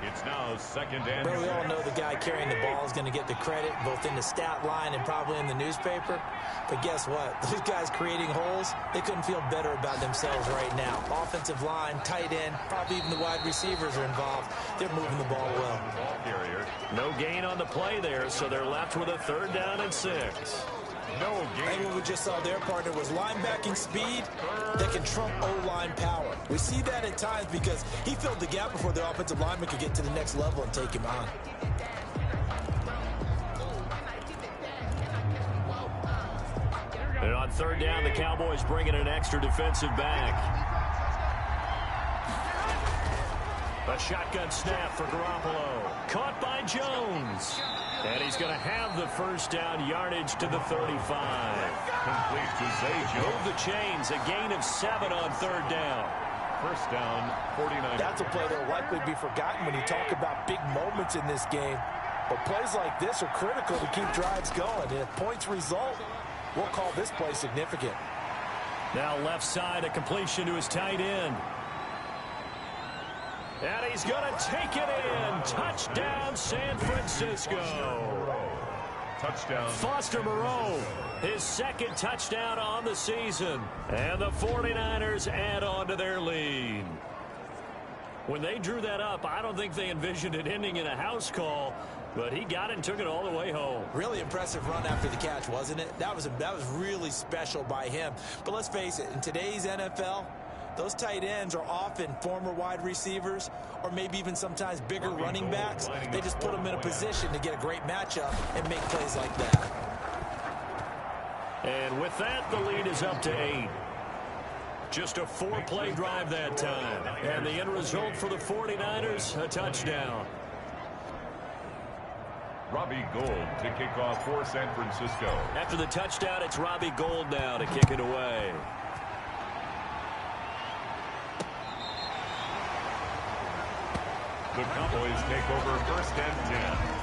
It's now 2nd and 10. But we all know the guy carrying the ball is going to get the credit, both in the stat line and probably in the newspaper. But guess what? Those guys creating holes, they couldn't feel better about themselves right now. Offensive line, tight end, probably even the wide receivers are involved. They're moving the ball well. No gain on the play there, so they're left with a 3rd down and 6. No gain. And what we just saw their partner was linebacking speed that can trump O-line power. We see that at times because he filled the gap before the offensive lineman could get to the next level and take him on. And on 3rd down, the Cowboys bring in an extra defensive back. A shotgun snap for Garoppolo. Caught by Jones. And he's going to have the 1st down, yardage to the 35. Complete to Zay Jones. Move the chains, a gain of 7 on 3rd down. 1st down, 49. That's a play that will likely be forgotten when you talk about big moments in this game. But plays like this are critical to keep drives going. And if points result, we'll call this play significant. Now left side, a completion to his tight end. And he's going to take it in. Touchdown, San Francisco. Touchdown. Foster Moreau, his 2nd touchdown on the season. And the 49ers add on to their lead. When they drew that up, I don't think they envisioned it ending in a house call, but he got it and took it all the way home. Really impressive run after the catch, wasn't it? That was really special by him. But let's face it, in today's NFL, those tight ends are often former wide receivers or maybe even sometimes bigger running backs. They just put them in a position to get a great matchup and make plays like that. And with that, the lead is up to 8. Just a 4-play drive that time. And the end result for the 49ers, a touchdown. Robbie Gould to kick off for San Francisco. After the touchdown, it's Robbie Gould now to kick it away. The Cowboys take over 1st and 10.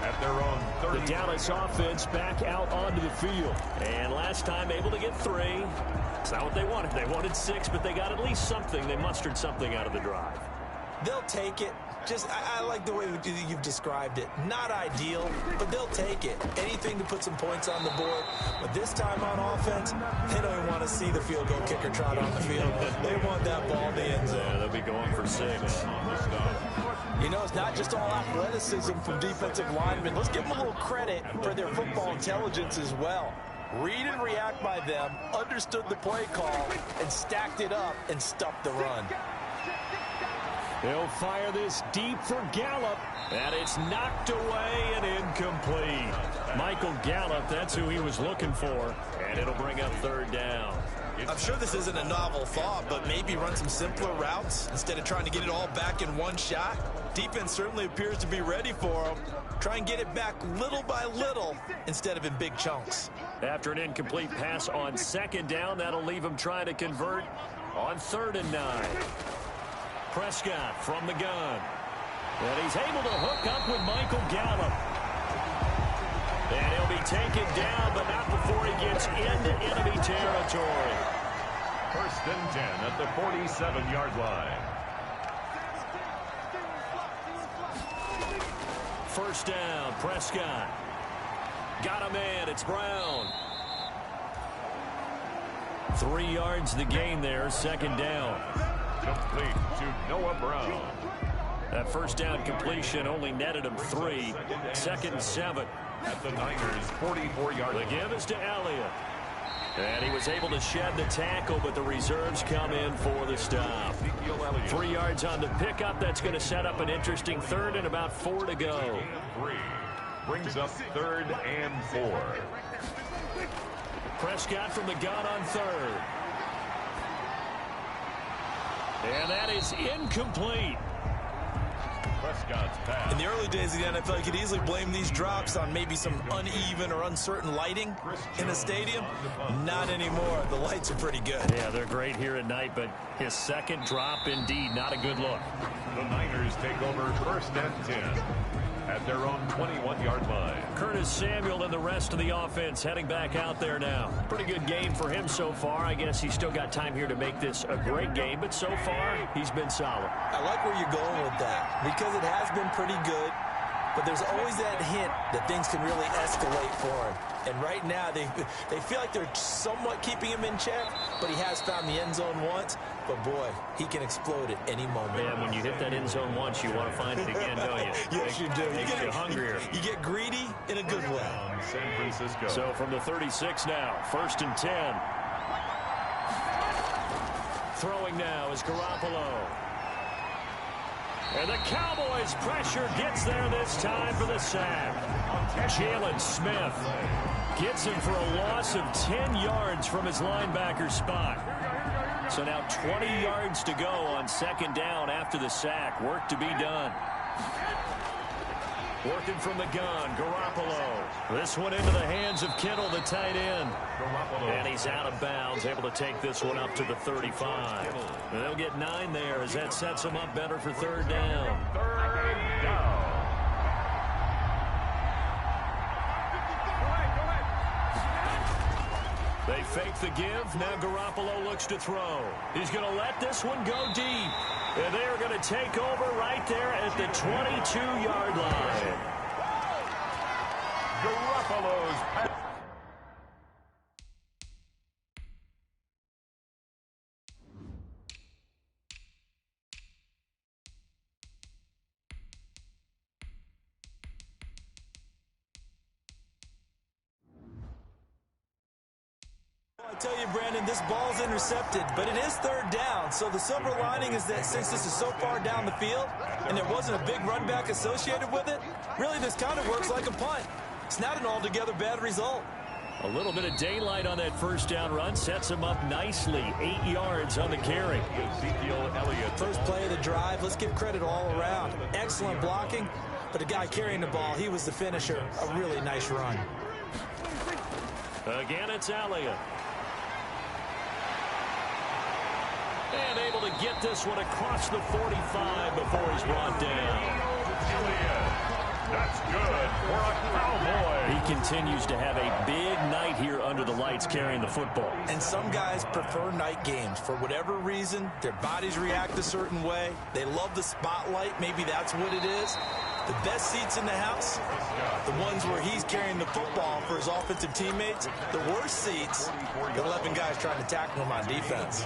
At their own 30. The Dallas offense back out onto the field. And last time able to get 3. It's not what they wanted. They wanted 6, but they got at least something. They mustered something out of the drive. They'll take it. I like the way you've described it. Not ideal, but they'll take it. Anything to put some points on the board. But this time on offense, they don't even want to see the field goal kicker trot on the field. They want that ball in the end zone. Yeah, they'll be going for 6. You know, it's not just all athleticism from defensive linemen. Let's give them a little credit for their football intelligence as well. Read and react by them, understood the play call, and stacked it up and stuffed the run. They'll fire this deep for Gallup, and it's knocked away and incomplete. Michael Gallup, that's who he was looking for, and it'll bring up 3rd down. I'm sure this isn't a novel thought, but maybe run some simpler routes instead of trying to get it all back in one shot. Defense certainly appears to be ready for them. Try and get it back little by little instead of in big chunks. After an incomplete pass on 2nd down, that'll leave him trying to convert on 3rd and 9. Prescott from the gun. And he's able to hook up with Michael Gallup. And he'll be taken down, but not before he gets into enemy territory. 1st and 10 at the 47-yard line. 1st down, Prescott. Got a man, it's Brown. 3 yards the gain there, 2nd down. Complete to Noah Brown. That 1st down completion only netted him 3. 2nd and 7. At the Niners' 44-yard line. The give is to Elliott. And he was able to shed the tackle, but the reserves come in for the stop. 3 yards on the pickup. That's going to set up an interesting 3rd and about 4 to go. 3 brings up 3rd and 4. Prescott from the gun on 3rd. And that is incomplete. Prescott's pass. In the early days of the NFL, you could easily blame these drops on maybe some uneven or uncertain lighting in a stadium. Not anymore. The lights are pretty good. Yeah, they're great here at night, but his 2nd drop, indeed, not a good look. The Niners take over 1st and 10 at their own 21-yard line. Curtis Samuel and the rest of the offense heading back out there now. Pretty good game for him so far. I guess he's still got time here to make this a great game, but so far, he's been solid. I like where you're going with that because it has been pretty good, but there's always that hint that things can really escalate for him. And right now, they feel like they're somewhat keeping him in check, but he has found the end zone once. But, boy, he can explode at any moment. Man, when you hit that end zone once, you want to find it again, don't you? Yes, you do. Makes you hungrier. You get greedy in a good way. San Francisco. So from the 36 now, 1st and 10. Throwing now is Garoppolo. And the Cowboys' pressure gets there this time for the sack. Jalen Smith gets him for a loss of 10 yards from his linebacker spot. So now 20 yards to go on 2nd down after the sack. Work to be done. Working from the gun, Garoppolo. This one into the hands of Kittle, the tight end. And he's out of bounds, able to take this one up to the 35. And they'll get 9 there as that sets him up better for 3rd down. 3rd down. They fake the give. Now Garoppolo looks to throw. He's going to let this one go deep. And they are going to take over right there at the 22-yard line. Garoppolo's pass. I tell you, Brandon, this ball's intercepted, but it is third down. So the silver lining is that since this is so far down the field and there wasn't a big run back associated with it, really this kind of works like a punt. It's not an altogether bad result. A little bit of daylight on that first down run sets him up nicely. 8 yards on the carry. Ezekiel Elliott. First play of the drive, let's give credit all around. Excellent blocking, but the guy carrying the ball, he was the finisher. A really nice run. Again, it's Elliott. And able to get this one across the 45 before he's brought down. Elliott. That's good for a Cowboy. He continues to have a big night here under the lights carrying the football. And some guys prefer night games. For whatever reason, their bodies react a certain way. They love the spotlight. Maybe that's what it is. The best seats in the house, the ones where he's carrying the football for his offensive teammates. The worst seats, the 11 guys trying to tackle him on defense.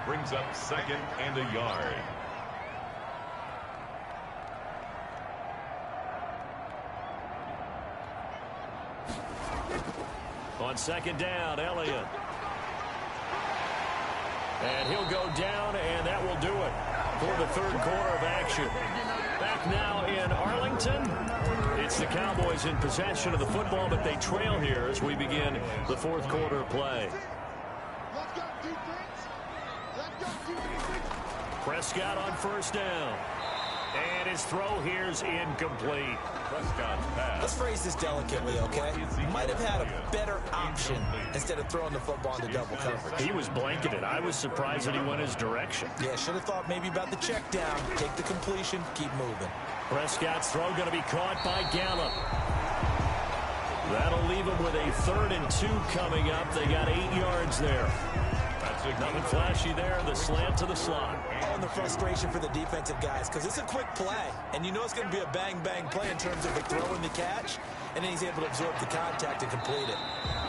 Brings up 2nd and a yard. On 2nd down, Elliott. And he'll go down, and that will do it for the third quarter of action. Back now in Arlington. It's the Cowboys in possession of the football, but they trail here as we begin the fourth quarter of play. Prescott on first down. And his throw here is incomplete. Prescott's pass. Let's phrase this delicately, okay? Might have had a better option instead of throwing the football into double coverage. He was blanketed. I was surprised that he went his direction. Yeah, should have thought maybe about the check down. Take the completion, keep moving. Prescott's throw going to be caught by Gallup. That'll leave him with a 3rd and 2 coming up. They got 8 yards there. Nothing flashy there. The slant to the slot. Oh, and the frustration for the defensive guys because it's a quick play. And you know it's going to be a bang-bang play in terms of the throw and the catch. And then he's able to absorb the contact and complete it.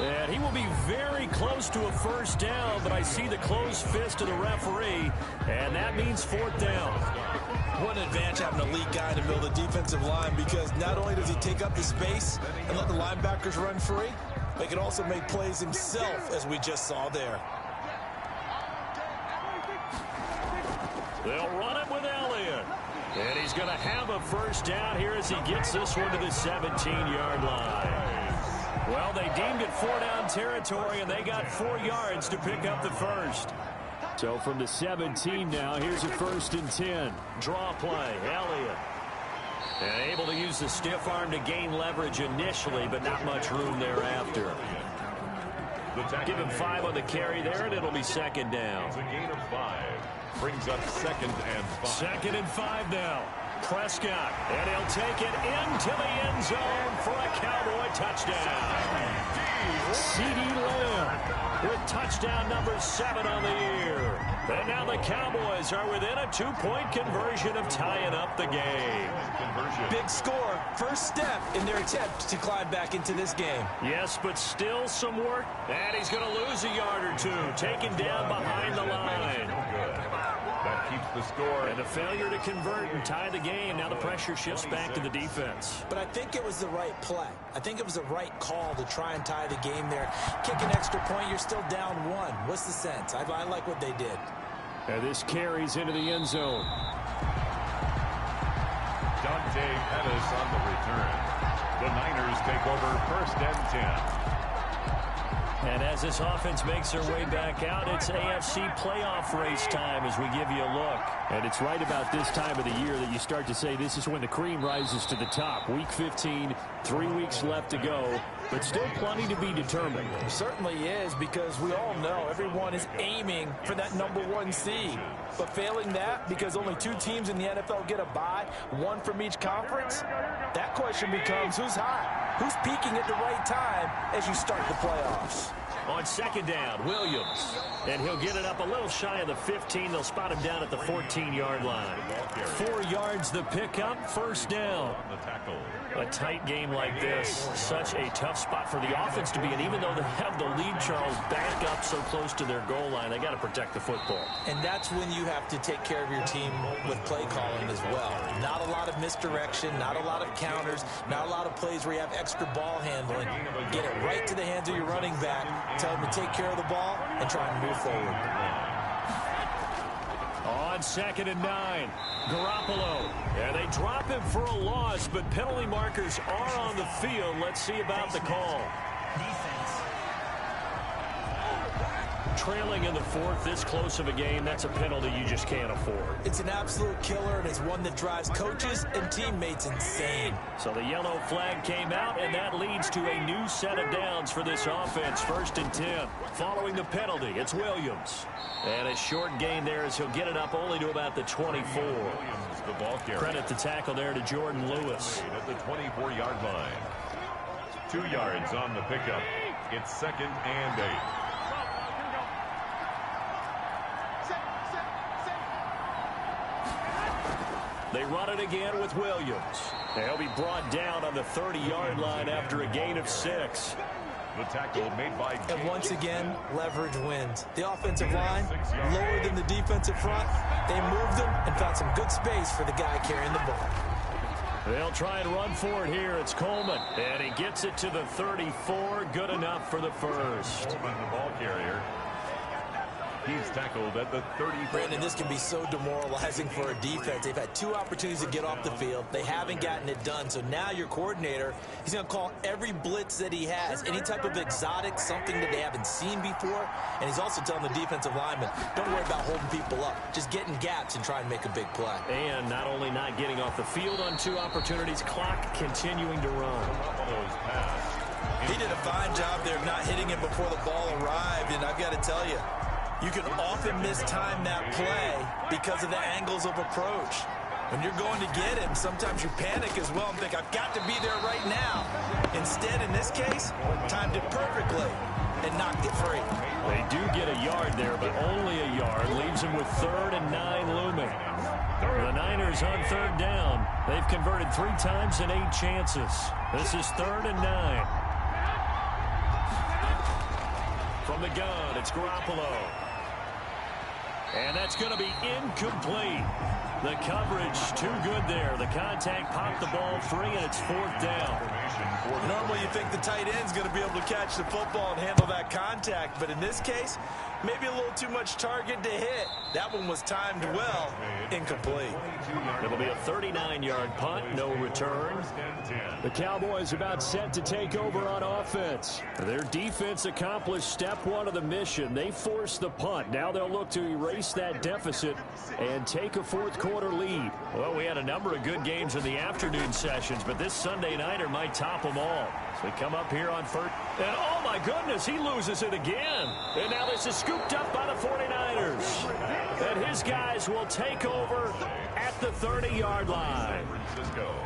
And he will be very close to a first down, but I see the closed fist of the referee, and that means 4th down. What an advantage having an elite guy in the middle of the defensive line because not only does he take up the space and let the linebackers run free, but he can also make plays himself, as we just saw there. They'll run it with Elliott. And he's going to have a first down here as he gets this one to the 17-yard line. Well, they deemed it 4-down territory, and they got 4 yards to pick up the first. So from the 17 now, here's a 1st and 10. Draw play, Elliott. And able to use the stiff arm to gain leverage initially, but not much room thereafter. Give him 5 on the carry there, and it'll be 2nd down. It's a gain of 5. Brings up 2nd and 5. 2nd and 5 now. Prescott, and he'll take it into the end zone for a Cowboy touchdown. CeeDee Lamb with touchdown number 7 on the year. And now the Cowboys are within a 2-point conversion of tying up the game. Big score, first step in their attempt to climb back into this game. Yes, but still some work. And he's going to lose a yard or 2, taken down behind the line. That keeps the score. And a failure to convert and tie the game. Now the pressure shifts back to the defense. But I think it was the right play. I think it was the right call to try and tie the game there. Kick an extra point, you're still down 1. What's the sense? I like what they did. And this carries into the end zone. Dante Pettis on the return. The Niners take over 1st and 10. And as this offense makes their way back out, it's AFC playoff race time as we give you a look. And it's right about this time of the year that you start to say this is when the cream rises to the top. Week 15, 3 weeks left to go, but still plenty to be determined. It certainly is because we all know everyone is aiming for that number 1 seed. But failing that, because only 2 teams in the NFL get a bye, 1 from each conference, that question becomes who's hot? Who's peaking at the right time as you start the playoffs? On 2nd down, Williams. And he'll get it up a little shy of the 15. They'll spot him down at the 14-yard line. 4 yards the pickup, 1st down. A tight game like this, such a tough spot for the offense to be in. Even though they have the lead, Charles, back up so close to their goal line, they got to protect the football. And that's when you have to take care of your team with play calling as well. Not a lot of misdirection, not a lot of counters, not a lot of plays where you have extra ball handling. Get it right to the hands of your running back tell him to take care of the ball and try and move forward. On 2nd and 9, Garoppolo. And they drop him for a loss, but penalty markers are on the field. Let's see about the call. Trailing in the 4th, this close of a game, that's a penalty you just can't afford. It's an absolute killer, and it's one that drives coaches and teammates insane. So the yellow flag came out, and that leads to a new set of downs for this offense. 1st and 10. Following the penalty, it's Williams. And a short gain there as he'll get it up only to about the 24. Williams, the ball carrier. Credit the tackle there to Jordan Lewis. At the 24-yard line. 2 yards on the pickup. It's 2nd and 8. They run it again with Williams. They'll be brought down on the 30-yard line after a gain of 6. The tackle made by James. And once again, leverage wins. The offensive line, lower than the defensive front. They moved them and found some good space for the guy carrying the ball. They'll try and run for it here. It's Coleman. And he gets it to the 34. Good enough for the first. Coleman, the ball carrier. He's tackled at the 30. Brandon, this can be so demoralizing for a defense. They've had 2 opportunities to get off the field. They haven't gotten it done. So now your coordinator, he's going to call every blitz that he has, any type of exotic, something that they haven't seen before. And he's also telling the defensive lineman, don't worry about holding people up. Just get in gaps and try and make a big play. And not only not getting off the field on 2 opportunities, clock continuing to run. He did a fine job there of not hitting him before the ball arrived. And I've got to tell you, you can often mistime that play because of the angles of approach. When you're going to get him, sometimes you panic as well and think, I've got to be there right now. Instead, in this case, timed it perfectly and knocked it free. They do get a yard there, but only a yard. Leaves them with 3rd and 9 looming. The Niners on 3rd down. They've converted 3 times in 8 chances. This is 3rd and 9. From the gun, it's Garoppolo. And that's going to be incomplete. The coverage too good there. The contact popped the ball free, and it's 4th down. Normally you think the tight end's going to be able to catch the football and handle that contact, but in this case, maybe a little too much target to hit. That one was timed well. Incomplete. It'll be a 39-yard punt, no return. The Cowboys about set to take over on offense. Their defense accomplished step 1 of the mission. They forced the punt. Now they'll look to erase that deficit and take a 4th quarter lead. Well, we had a number of good games in the afternoon sessions, but this Sunday nighter might top them all. So we come up here on 1st. And oh my goodness, he loses it again. And now this is scooped up by the 49ers. And his guys will take over at the 30-yard line.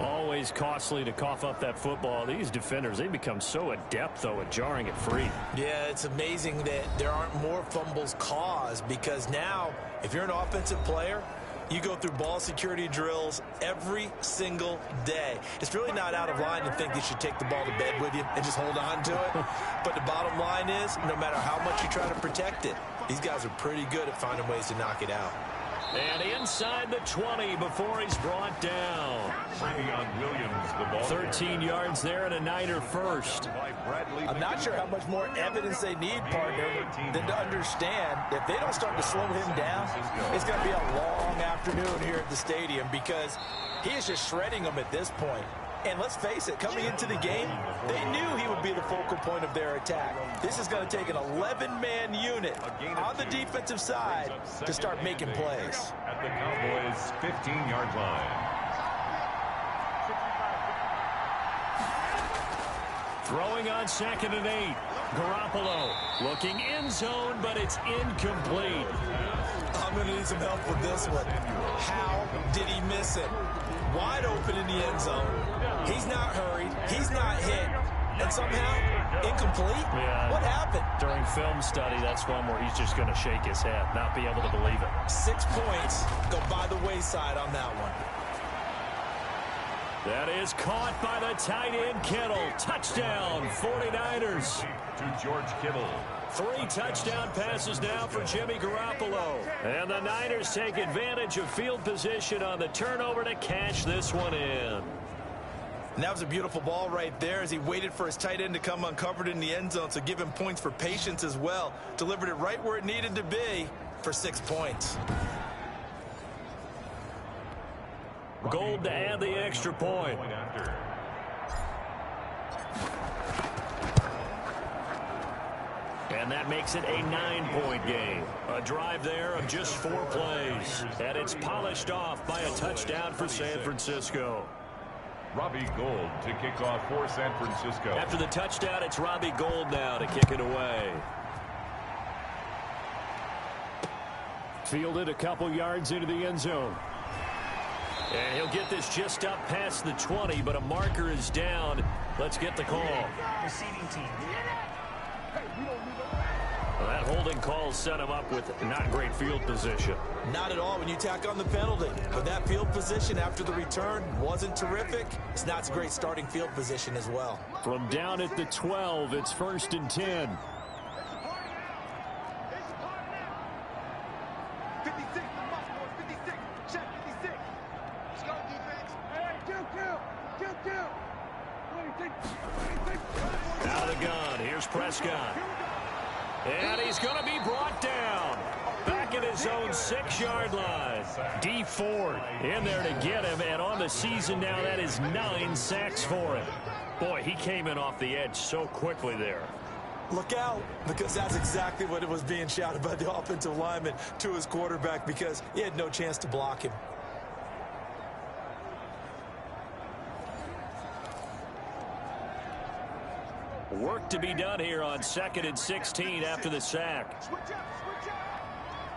Always costly to cough up that football. These defenders, they become so adept, though, at jarring it free. Yeah, it's amazing that there aren't more fumbles caused, because now, if you're an offensive player, you go through ball security drills every single day. It's really not out of line to think you should take the ball to bed with you and just hold on to it. But the bottom line is, no matter how much you try to protect it, these guys are pretty good at finding ways to knock it out. And inside the 20 before he's brought down. Williams, the ball 13 yards there and a Niner first. I'm not sure how much more evidence they need, partner, than to understand if they don't start to slow him down, it's going to be a long afternoon here at the stadium, because he is just shredding them at this point. And let's face it, coming into the game, they knew he would be the focal point of their attack. This is going to take an 11-man unit on the defensive side to start making plays. At the Cowboys' 15-yard line. Throwing on 2nd and 8. Garoppolo looking end zone, but it's incomplete. I'm going to need some help with this one. How did he miss it? Wide open in the end zone. He's not hurried. He's not hit. And somehow, incomplete? Yeah. What happened? During film study, that's one where he's just going to shake his head, not be able to believe it. 6 points go by the wayside on that one. That is caught by the tight end, Kittle. Touchdown, 49ers. To George Kittle. 3 touchdown passes now for Jimmy Garoppolo. And the Niners take advantage of field position on the turnover to cash this one in. And that was a beautiful ball right there as he waited for his tight end to come uncovered in the end zone, so give him points for patience as well. Delivered it right where it needed to be for 6 points. Gold to add the extra point. And that makes it a 9-point game. A drive there of just 4 plays. And it's polished off by a touchdown for San Francisco. Robbie Gould to kick off for San Francisco. After the touchdown, it's Robbie Gould now to kick it away. Fielded a couple yards into the end zone. And he'll get this just up past the 20, but a marker is down. Let's get the call. Receiving team. Well, that holding call set him up with not great field position. Not at all when you tack on the penalty. But that field position after the return wasn't terrific. It's not a great starting field position as well. From down at the 12, it's 1st and 10. 56, the must boys, 56. Check 56. Let's go, defense. Hey, kill. Out of the gun, here's Prescott. And he's going to be brought down. Back at his own 6-yard line. D Ford in there to get him, and on the season now, that is 9 sacks for him. Boy, he came in off the edge so quickly there. Look out, because that's exactly what it was being shouted by the offensive lineman to his quarterback, because he had no chance to block him. Work to be done here on 2nd and 16 after the sack. Switch up.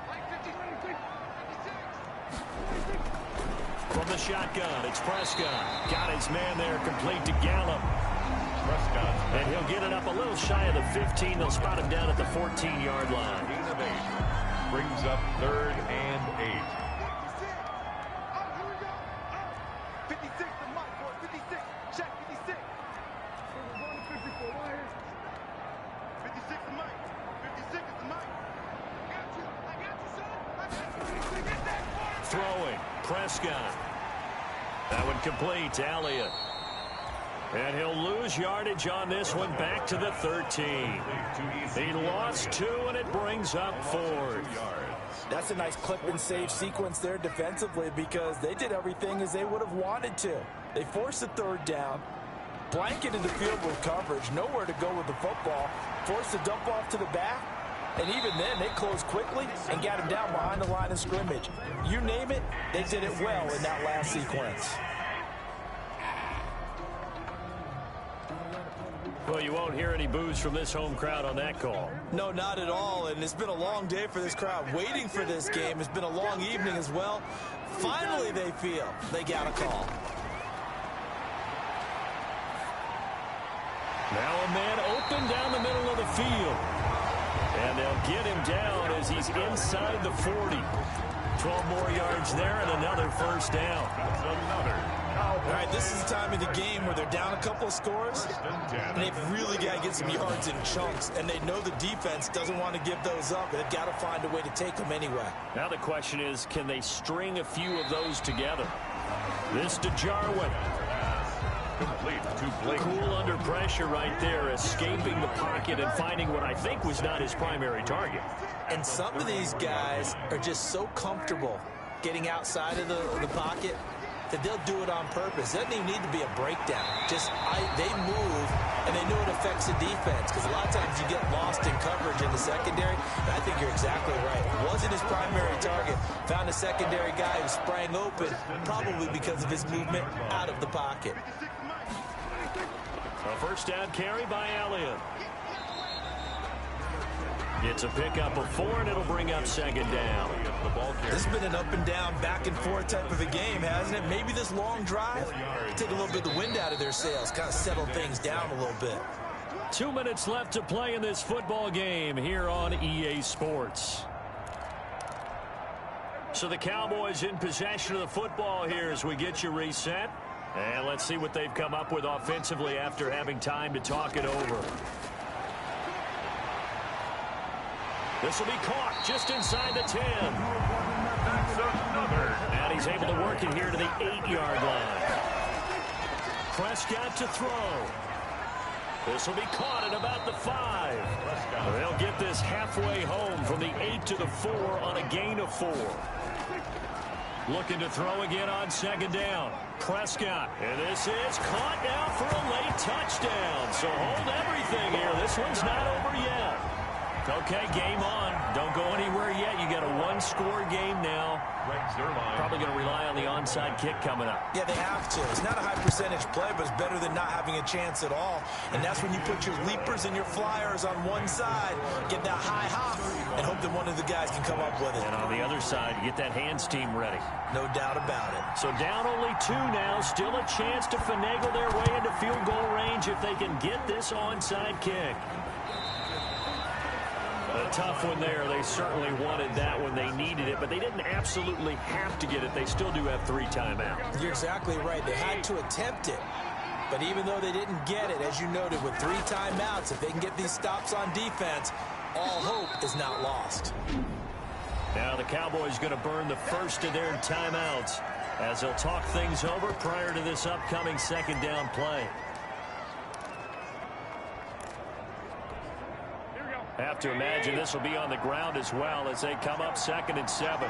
Like 56. From the shotgun, it's Prescott. Got his man there, complete to Gallup. Prescott. And he'll get it up a little shy of the 15. They'll spot him down at the 14-yard line. Gain of 8. Brings up 3rd and 8. 56, the must boys, 56. Check 56. 56 the mic. 56 is the mic. I got you, son. Get that. Throwing, Prescott. That one complete to Elliott. And he'll lose yardage on this one back to the 13. He lost 2, and it brings up 4th. That's a nice clip and save sequence there defensively because they did everything as they would have wanted to. They forced the 3rd down, blanketed the field with coverage, nowhere to go with the football, forced the dump off to the back, and even then they closed quickly and got him down behind the line of scrimmage. You name it, they did it well in that last sequence. Well, you won't hear any boos from this home crowd on that call. No, not at all, and it's been a long day for this crowd. Waiting for this game. It's been a long evening as well. Finally, they feel they got a call. Now a man open down the middle of the field. And they'll get him down as he's inside the 40. 12 more yards there and another 1st down. All right, this is the time of the game where they're down a couple of scores, and they've really got to get some yards in chunks, and they know the defense doesn't want to give those up, and they've got to find a way to take them anyway. Now the question is, can they string a few of those together? This to Jarwin. Complete to Blake. Cool under pressure right there, escaping the pocket and finding what I think was not his primary target. And some of these guys are just so comfortable getting outside of the pocket that they'll do it on purpose. It doesn't even need to be a breakdown. They move, and they know it affects the defense because a lot of times you get lost in coverage in the secondary. And I think you're exactly right. Wasn't his primary target. Found a secondary guy who sprang open, probably because of his movement out of the pocket. A 1st down carry by Elliott. It's a pickup of 4, and it'll bring up 2nd down. This has been an up and down, back and forth type of a game, hasn't it? Maybe this long drive take a little bit of the wind out of their sails, kind of settle things down a little bit. 2 minutes left to play in this football game here on EA Sports. So the Cowboys in possession of the football here as we get you reset. And let's see what they've come up with offensively after having time to talk it over. This will be caught just inside the 10. That's another. And he's able to work it here to the 8-yard line. Prescott to throw. This will be caught at about the 5. They'll get this halfway home from the 8 to the 4 on a gain of 4. Looking to throw again on second down. Prescott. And this is caught now for a late touchdown. So hold everything here. This one's not over yet. Okay, game on. Don't go anywhere yet. You got a one-score game now. Probably going to rely on the onside kick coming up. Yeah, they have to. It's not a high-percentage play, but it's better than not having a chance at all. And that's when you put your leapers and your flyers on one side, get that high hop, and hope that one of the guys can come up with it. And on the other side, you get that hands team ready. No doubt about it. So down only 2 now. Still a chance to finagle their way into field goal range if they can get this onside kick. A tough one there. They certainly wanted that when they needed it, but they didn't absolutely have to get it. They still do have 3 timeouts. You're exactly right. They had to attempt it. But even though they didn't get it, as you noted, with 3 timeouts, if they can get these stops on defense, all hope is not lost. Now the Cowboys going to burn the first of their timeouts as they'll talk things over prior to this upcoming second down play. Have to imagine this will be on the ground as well as they come up 2nd and 7.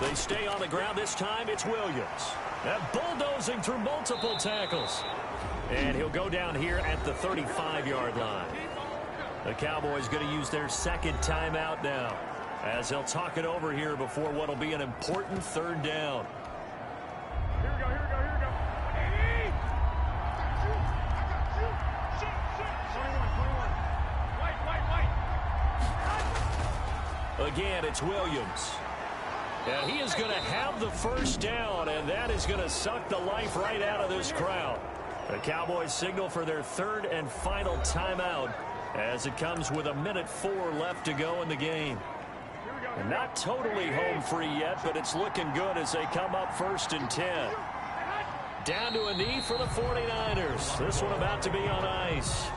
They stay on the ground. This time it's Williams. And bulldozing through multiple tackles. And he'll go down here at the 35-yard line. The Cowboys going to use their 2nd timeout now as they'll talk it over here before what will be an important 3rd down. Here we go, here we go, here we go. Hey! I got you. 21. White. Again, it's Williams. And he is going to have the first down, and that is going to suck the life right out of this crowd. The Cowboys signal for their 3rd and final timeout as it comes with 1:04 left to go in the game. And not totally home free yet, but it's looking good as they come up 1st and 10. Down to a knee for the 49ers. This one about to be on ice.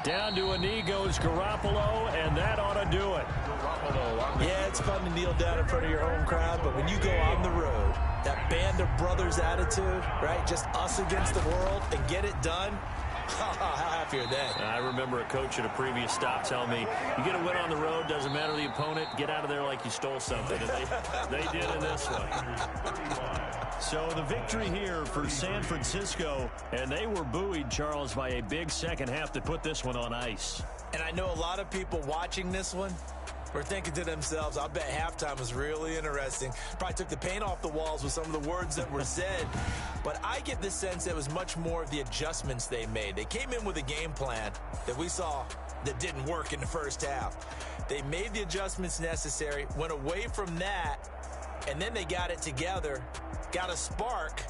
Down to a knee goes Garoppolo, and that ought to do it. Yeah, it's fun to kneel down in front of your home crowd, but when you go on the road, that band of brothers attitude, right? Just us against the world and get it done. How happy are they? I remember a coach at a previous stop telling me, you get a win on the road, doesn't matter the opponent, get out of there like you stole something. And they did in this one. So the victory here for San Francisco, and they were buoyed, Charles, by a big second half that put this one on ice. And I know a lot of people watching this one were thinking to themselves, I bet halftime was really interesting. Probably took the paint off the walls with some of the words that were said. But I get the sense it was much more of the adjustments they made. They came in with a game plan that we saw that didn't work in the first half. They made the adjustments necessary, went away from that, and then they got it together, got a spark,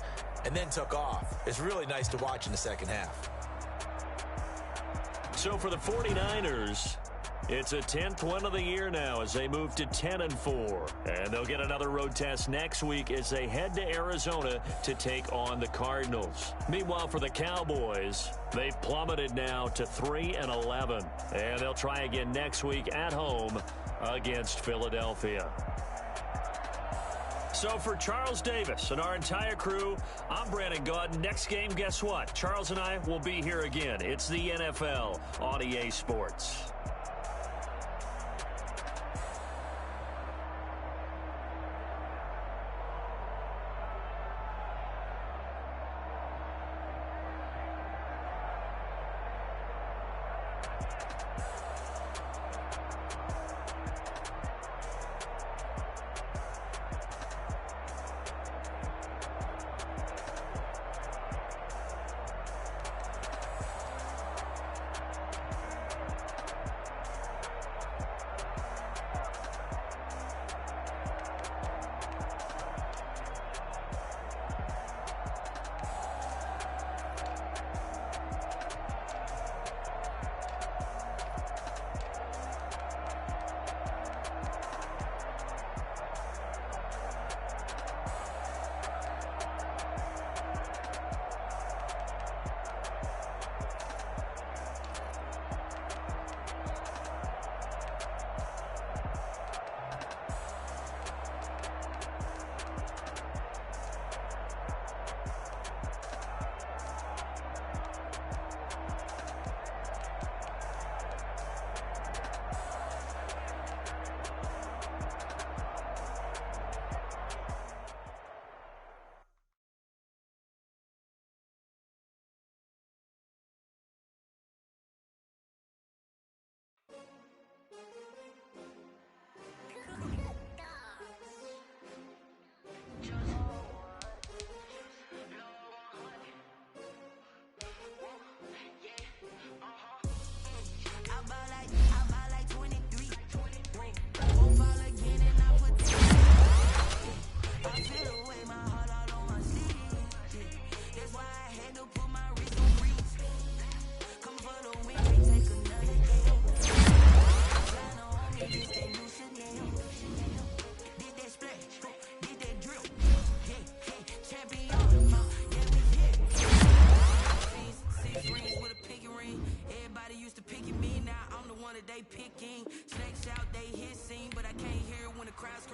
and then took off. It's really nice to watch in the second half. So for the 49ers, it's a 10th win of the year now as they move to 10-4. And they'll get another road test next week as they head to Arizona to take on the Cardinals. Meanwhile, for the Cowboys, they've plummeted now to 3-11. And they'll try again next week at home against Philadelphia. So for Charles Davis and our entire crew, I'm Brandon Gaudin. Next game, guess what? Charles and I will be here again. It's the NFL on EA Sports.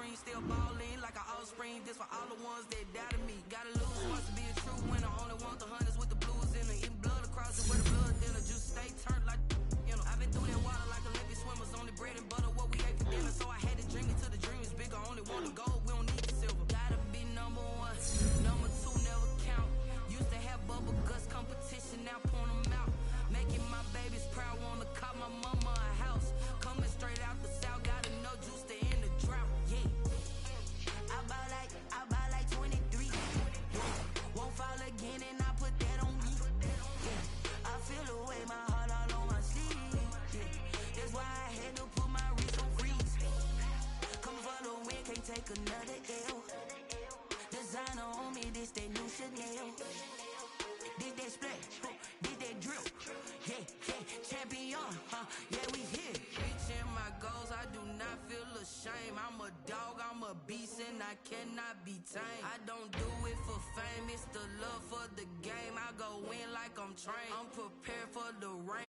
screen, still ballin' like an offspring. This for all the ones that doubted me. Gotta lose once to be a true winner. Only want the hunters with the blues in it. Eating blood across it with the blood thinner. Juice stay turned like, you know. I've been through that water like Olympic swimmers. Only bread and butter, what we ate for dinner. So I had to dream it till the dream is bigger. Only want the gold, we don't need the silver. Gotta be number one, number two never count. Used to have bubble guts competition, now point them out. Making my babies proud, wanna cop my mama a house. Coming straight out the south, gotta know juice to end the drought. Yeah, I buy like 23. Yeah. Won't fall again, and I put that on me. Yeah. I feel the way, my heart all on my sleeve. Yeah. That's why I had to put my wrist on freeze. Come for the win, can't take another L. Designer on me, this that new Chanel. This that splash, this that drip. Yeah, champion, yeah, we here. Reaching my goals, I do not feel ashamed. I'm a dog, I'm a beast, and I cannot be tamed. I don't do it for fame, it's the love for the game. I go in like I'm trained. I'm prepared for the rain.